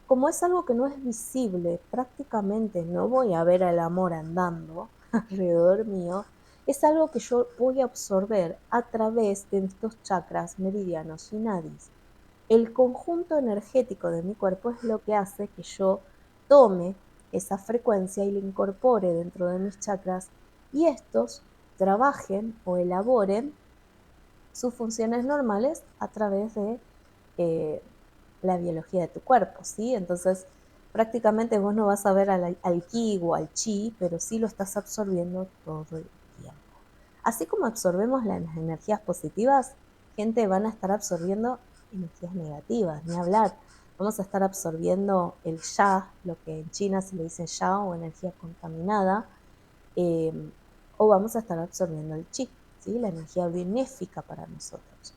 Como es algo que no es visible, prácticamente no voy a ver al amor andando alrededor mío, es algo que yo voy a absorber a través de estos chakras meridianos y nadis. El conjunto energético de mi cuerpo es lo que hace que yo tome esa frecuencia y la incorpore dentro de mis chakras y estos trabajen o elaboren sus funciones normales a través de eh, la biología de tu cuerpo, ¿sí? Entonces, prácticamente vos no vas a ver al ki o al chi, pero sí lo estás absorbiendo todo el tiempo. Así como absorbemos las energías positivas, gente, van a estar absorbiendo energías negativas, ni hablar. Vamos a estar absorbiendo el ya, lo que en China se le dice ya o energía contaminada, eh, o vamos a estar absorbiendo el chi, ¿sí? La energía benéfica para nosotros.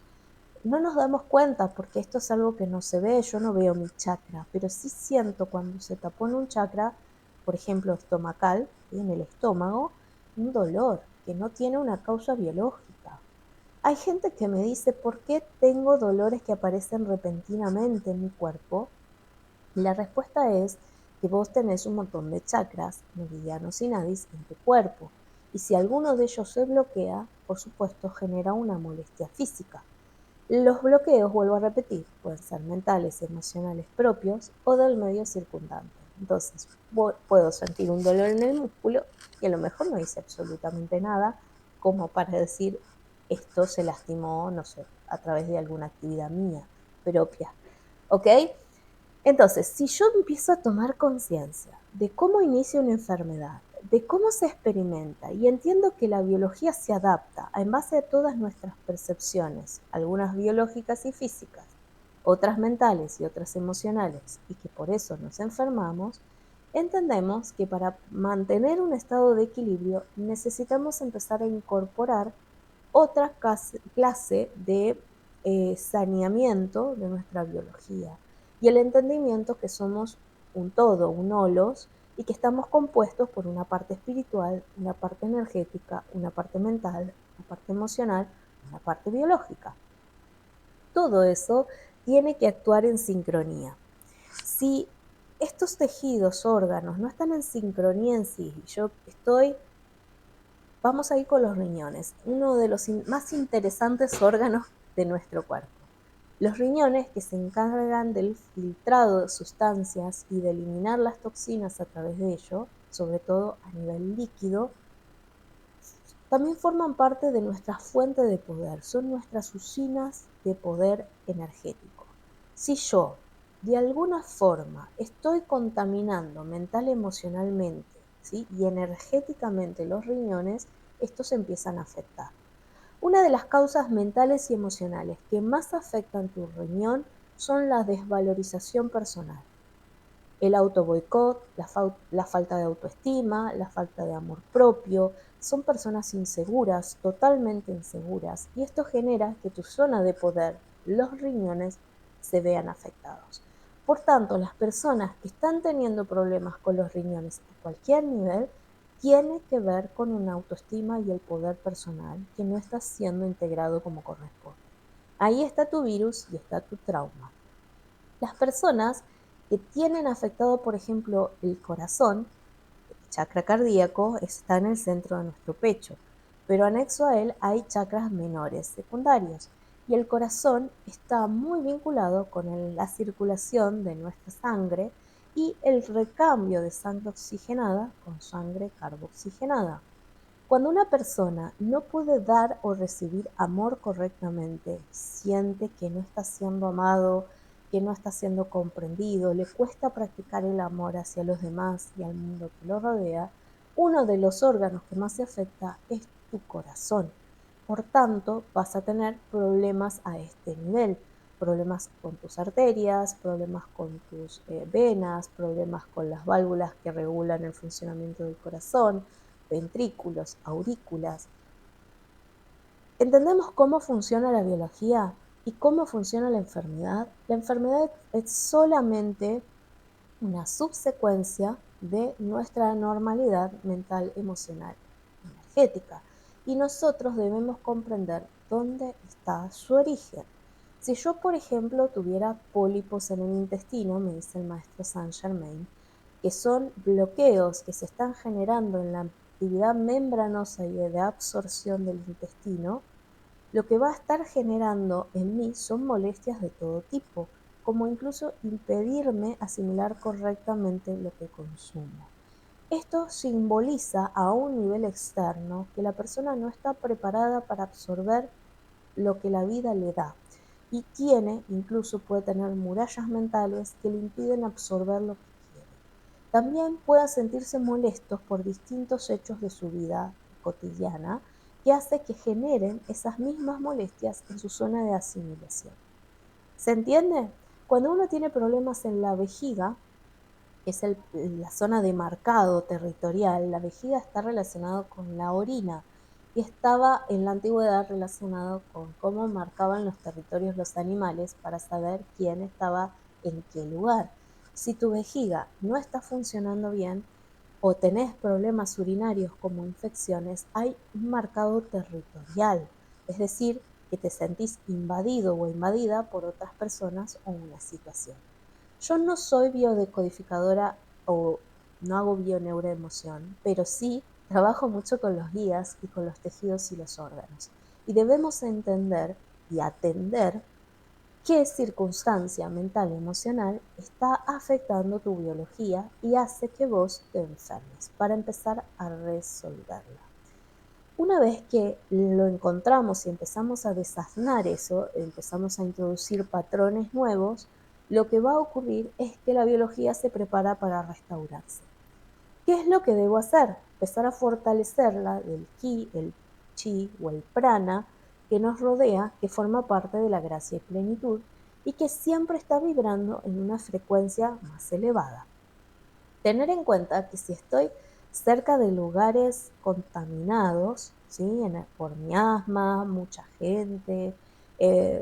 No nos damos cuenta porque esto es algo que no se ve, yo no veo mi chakra, pero sí siento cuando se tapona un chakra, por ejemplo estomacal, ¿sí? En el estómago, un dolor que no tiene una causa biológica. Hay gente que me dice, ¿por qué tengo dolores que aparecen repentinamente en mi cuerpo? Y la respuesta es que vos tenés un montón de chakras, meridianos y nadis en tu cuerpo. Y si alguno de ellos se bloquea, por supuesto, genera una molestia física. Los bloqueos, vuelvo a repetir, pueden ser mentales, emocionales propios o del medio circundante. Entonces, puedo sentir un dolor en el músculo y a lo mejor no hice absolutamente nada como para decir esto se lastimó, no sé, a través de alguna actividad mía propia. ¿Ok? Entonces, si yo empiezo a tomar conciencia de cómo inicia una enfermedad, de cómo se experimenta y entiendo que la biología se adapta en base a todas nuestras percepciones, algunas biológicas y físicas, otras mentales y otras emocionales, y que por eso nos enfermamos, entendemos que para mantener un estado de equilibrio necesitamos empezar a incorporar otra clase de saneamiento de nuestra biología y el entendimiento que somos un todo, un holos, y que estamos compuestos por una parte espiritual, una parte energética, una parte mental, una parte emocional, una parte biológica. Todo eso tiene que actuar en sincronía. Si estos tejidos, órganos, no están en sincronía en sí, vamos a ir con los riñones, uno de los más interesantes órganos de nuestro cuerpo. Los riñones, que se encargan del filtrado de sustancias y de eliminar las toxinas a través de ello, sobre todo a nivel líquido, también forman parte de nuestra fuente de poder, son nuestras usinas de poder energético. Si yo, de alguna forma, estoy contaminando mental, emocionalmente, ¿sí?, y energéticamente los riñones, estos empiezan a afectar. Una de las causas mentales y emocionales que más afectan tu riñón son la desvalorización personal, el autoboicot, la falta de autoestima, la falta de amor propio. Son personas inseguras, totalmente inseguras, y esto genera que tu zona de poder, los riñones, se vean afectados. Por tanto, las personas que están teniendo problemas con los riñones a cualquier nivel tiene que ver con una autoestima y el poder personal que no está siendo integrado como corresponde. Ahí está tu virus y está tu trauma. Las personas que tienen afectado, por ejemplo, el corazón, el chakra cardíaco está en el centro de nuestro pecho, pero anexo a él hay chakras menores secundarios y el corazón está muy vinculado con la circulación de nuestra sangre y el recambio de sangre oxigenada con sangre carboxigenada. Cuando una persona no puede dar o recibir amor correctamente, siente que no está siendo amado, que no está siendo comprendido, le cuesta practicar el amor hacia los demás y al mundo que lo rodea, uno de los órganos que más se afecta es tu corazón. Por tanto, vas a tener problemas a este nivel, problemas con tus arterias, problemas con tus venas, problemas con las válvulas que regulan el funcionamiento del corazón, ventrículos, aurículas. ¿Entendemos cómo funciona la biología y cómo funciona la enfermedad? La enfermedad es solamente una subsecuencia de nuestra normalidad mental, emocional, energética. Y nosotros debemos comprender dónde está su origen. Si yo, por ejemplo, tuviera pólipos en el intestino, me dice el maestro Saint Germain, que son bloqueos que se están generando en la actividad membranosa y de absorción del intestino, lo que va a estar generando en mí son molestias de todo tipo, como incluso impedirme asimilar correctamente lo que consumo. Esto simboliza a un nivel externo que la persona no está preparada para absorber lo que la vida le da y incluso puede tener murallas mentales que le impiden absorber lo que quiere. También puede sentirse molestos por distintos hechos de su vida cotidiana que hace que generen esas mismas molestias en su zona de asimilación. ¿Se entiende? Cuando uno tiene problemas en la vejiga, que es la zona de marcado territorial, la vejiga está relacionado con la orina y estaba en la antigüedad relacionado con cómo marcaban los territorios los animales para saber quién estaba en qué lugar. Si tu vejiga no está funcionando bien o tenés problemas urinarios como infecciones, hay un marcado territorial, es decir, que te sentís invadido o invadida por otras personas o una situación. Yo no soy biodecodificadora o no hago bioneuroemoción, pero sí trabajo mucho con los guías y con los tejidos y los órganos. Y debemos entender y atender qué circunstancia mental y emocional está afectando tu biología y hace que vos te enfermes, para empezar a resolverla. Una vez que lo encontramos y empezamos a desasnar eso, empezamos a introducir patrones nuevos, lo que va a ocurrir es que la biología se prepara para restaurarse. ¿Qué es lo que debo hacer? Empezar a fortalecerla del ki, el chi o el prana que nos rodea, que forma parte de la gracia y plenitud y que siempre está vibrando en una frecuencia más elevada. Tener en cuenta que si estoy cerca de lugares contaminados, ¿sí? Por miasma, mucha gente,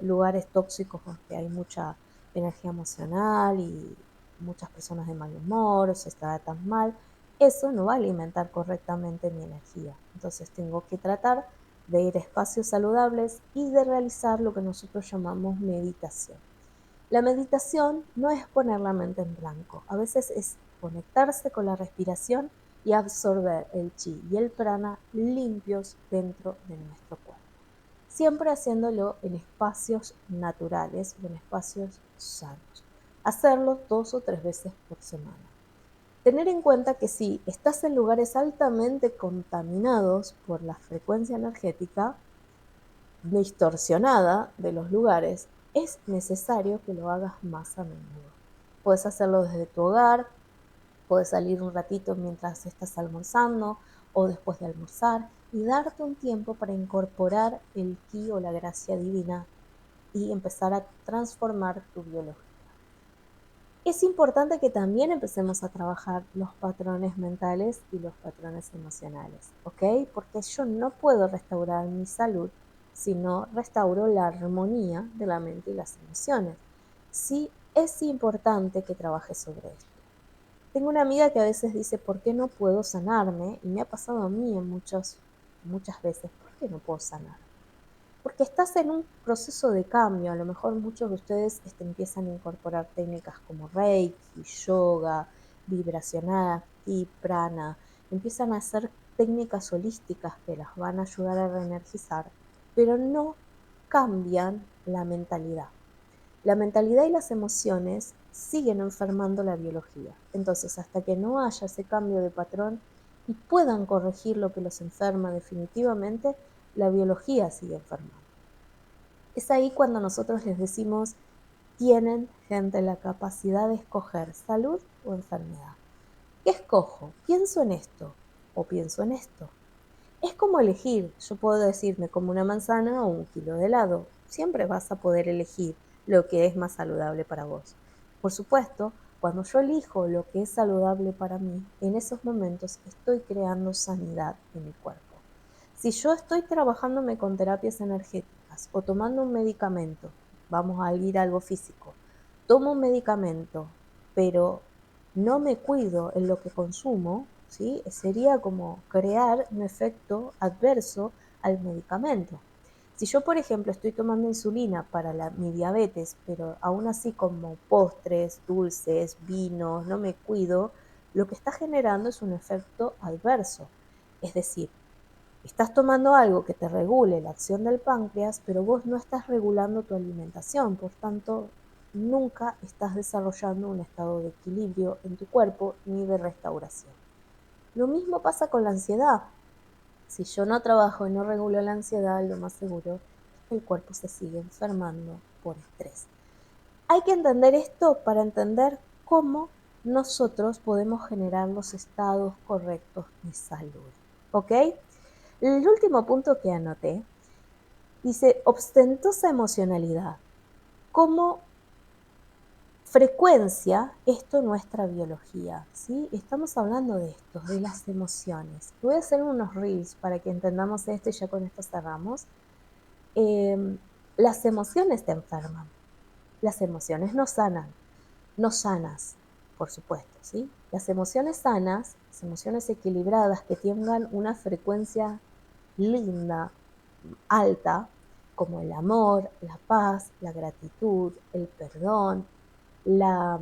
lugares tóxicos donde hay mucha energía emocional y muchas personas de mal humor, o se está tan mal, eso no va a alimentar correctamente mi energía. Entonces tengo que tratar de ir a espacios saludables y de realizar lo que nosotros llamamos meditación. La meditación no es poner la mente en blanco, a veces es conectarse con la respiración y absorber el chi y el prana limpios dentro de nuestro cuerpo. Siempre haciéndolo en espacios naturales o en espacios sanos. Hacerlo 2 o 3 veces por semana. Tener en cuenta que si estás en lugares altamente contaminados por la frecuencia energética distorsionada de los lugares, es necesario que lo hagas más a menudo. Puedes hacerlo desde tu hogar, puedes salir un ratito mientras estás almorzando o después de almorzar y darte un tiempo para incorporar el ki o la gracia divina y empezar a transformar tu biología. Es importante que también empecemos a trabajar los patrones mentales y los patrones emocionales, ¿ok? Porque yo no puedo restaurar mi salud si no restauro la armonía de la mente y las emociones. Sí, es importante que trabajes sobre esto. Tengo una amiga que a veces dice, ¿por qué no puedo sanarme? Y me ha pasado a mí muchas veces, ¿por qué no puedo sanar? Porque estás en un proceso de cambio. A lo mejor muchos de ustedes empiezan a incorporar técnicas como Reiki, yoga, vibracional, ki, prana. Empiezan a hacer técnicas holísticas que las van a ayudar a reenergizar, pero no cambian la mentalidad. La mentalidad y las emociones siguen enfermando la biología. Entonces, hasta que no haya ese cambio de patrón y puedan corregir lo que los enferma definitivamente, la biología sigue enfermando. Es ahí cuando nosotros les decimos, tienen, gente, la capacidad de escoger salud o enfermedad. ¿Qué escojo? ¿Pienso en esto o pienso en esto? Es como elegir. Yo puedo decirme como una manzana o un kilo de helado. Siempre vas a poder elegir lo que es más saludable para vos. Por supuesto, cuando yo elijo lo que es saludable para mí, en esos momentos estoy creando sanidad en mi cuerpo. Si yo estoy trabajándome con terapias energéticas o tomando un medicamento, vamos a ir a algo físico, tomo un medicamento, pero no me cuido en lo que consumo, ¿sí? Sería como crear un efecto adverso al medicamento. Si yo, por ejemplo, estoy tomando insulina para mi diabetes, pero aún así como postres, dulces, vinos, no me cuido, lo que está generando es un efecto adverso. Es decir, estás tomando algo que te regule la acción del páncreas, pero vos no estás regulando tu alimentación, por tanto, nunca estás desarrollando un estado de equilibrio en tu cuerpo ni de restauración. Lo mismo pasa con la ansiedad. Si yo no trabajo y no regulo la ansiedad, lo más seguro es que el cuerpo se sigue enfermando por estrés. Hay que entender esto para entender cómo nosotros podemos generar los estados correctos de salud. ¿Ok? El último punto que anoté dice ostentosa emocionalidad. Como frecuencia esto nuestra biología, ¿sí? Estamos hablando de esto, de las emociones. Voy a hacer unos reels para que entendamos esto y ya con esto cerramos. Las emociones te enferman, las emociones no sanan, no sanas, por supuesto, ¿sí? Las emociones sanas, las emociones equilibradas que tengan una frecuencia linda, alta, como el amor, la paz, la gratitud, el perdón, la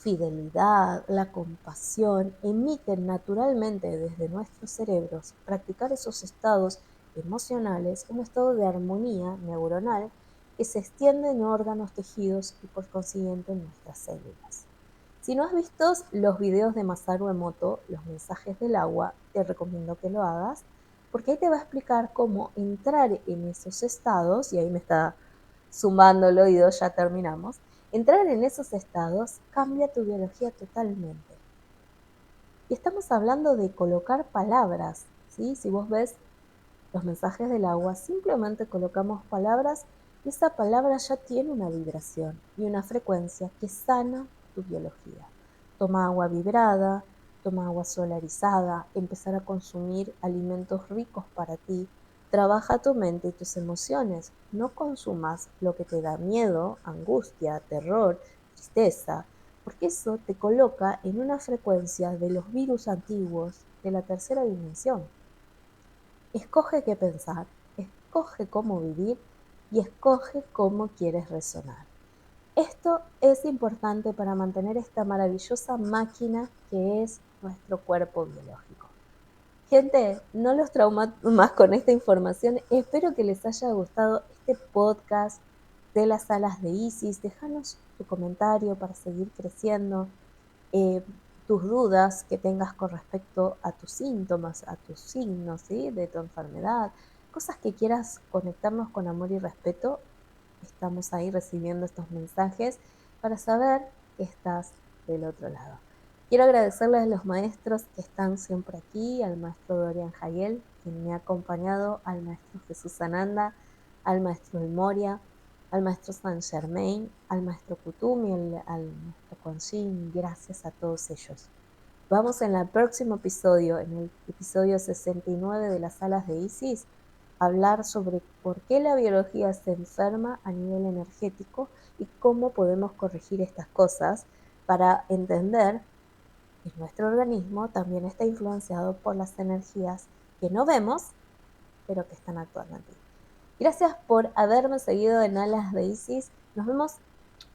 fidelidad, la compasión, emiten naturalmente desde nuestros cerebros. Practicar esos estados emocionales, un estado de armonía neuronal que se extiende en órganos, tejidos y por consiguiente en nuestras células. Si no has visto los videos de Masaru Emoto, los mensajes del agua, te recomiendo que lo hagas, porque ahí te va a explicar cómo entrar en esos estados, y ahí me está zumbando el oído, ya terminamos. Entrar en esos estados cambia tu biología totalmente. Y estamos hablando de colocar palabras, ¿sí? Si vos ves los mensajes del agua, simplemente colocamos palabras y esa palabra ya tiene una vibración y una frecuencia que sana tu biología. Toma agua vibrada, toma agua solarizada, empezar a consumir alimentos ricos para ti. Trabaja tu mente y tus emociones. No consumas lo que te da miedo, angustia, terror, tristeza, porque eso te coloca en una frecuencia de los virus antiguos de la tercera dimensión. Escoge qué pensar, escoge cómo vivir y escoge cómo quieres resonar. Esto es importante para mantener esta maravillosa máquina que es nuestro cuerpo biológico. Gente, no los traumo más con esta información. Espero que les haya gustado este podcast de las alas de Isis. Déjanos tu comentario para seguir creciendo. Tus dudas que tengas con respecto a tus síntomas, a tus signos, ¿sí? De tu enfermedad, cosas que quieras conectarnos con amor y respeto. Estamos ahí recibiendo estos mensajes para saber que estás del otro lado. Quiero agradecerles a los maestros que están siempre aquí, al maestro Dorian Jayel, quien me ha acompañado, al maestro Jesús Ananda, al maestro El Moria, al maestro Saint Germain, al maestro Kutumi, al maestro Kuan-Yin. Gracias a todos ellos. Vamos en el próximo episodio, en el episodio 69 de las alas de Isis, a hablar sobre por qué la biología se enferma a nivel energético y cómo podemos corregir estas cosas para entender que nuestro organismo también está influenciado por las energías que no vemos, pero que están actuando en ti. Gracias por haberme seguido en Alas de Isis. Nos vemos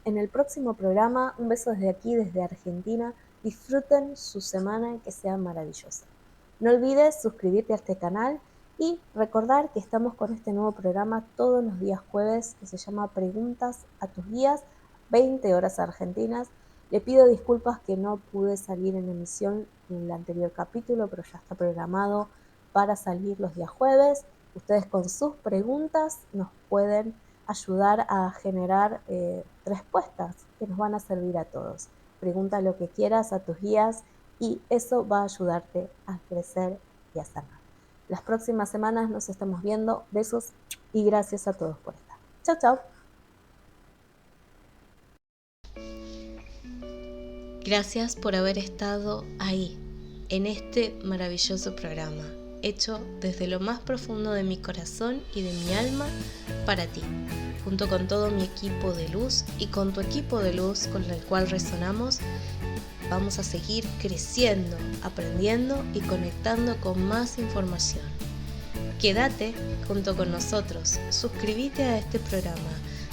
en el próximo programa. Un beso desde aquí, desde Argentina. Disfruten su semana y que sea maravillosa. No olvides suscribirte a este canal y recordar que estamos con este nuevo programa todos los días jueves que se llama Preguntas a tus guías, 20 horas argentinas. Le pido disculpas que no pude salir en emisión en el anterior capítulo, pero ya está programado para salir los días jueves. Ustedes con sus preguntas nos pueden ayudar a generar respuestas que nos van a servir a todos. Pregunta lo que quieras a tus guías y eso va a ayudarte a crecer y a sanar. Las próximas semanas nos estamos viendo. Besos y gracias a todos por estar. Chao, chao. Gracias por haber estado ahí, en este maravilloso programa, hecho desde lo más profundo de mi corazón y de mi alma para ti, junto con todo mi equipo de luz y con tu equipo de luz con el cual resonamos. Vamos a seguir creciendo, aprendiendo y conectando con más información. Quédate junto con nosotros, suscríbete a este programa,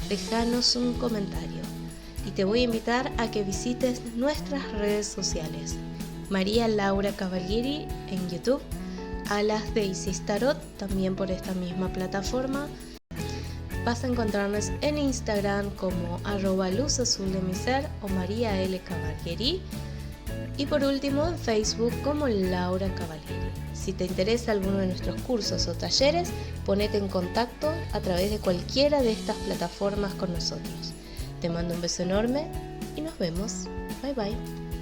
déjanos un comentario y te voy a invitar a que visites nuestras redes sociales. María Laura Cavalieri en YouTube, Alas de Isis Tarot también por esta misma plataforma. Vas a encontrarnos en Instagram como @luzazuldemisser o María L. Cavalieri. Y por último en Facebook como Laura Cavalieri. Si te interesa alguno de nuestros cursos o talleres, ponete en contacto a través de cualquiera de estas plataformas con nosotros. Te mando un beso enorme y nos vemos. Bye bye.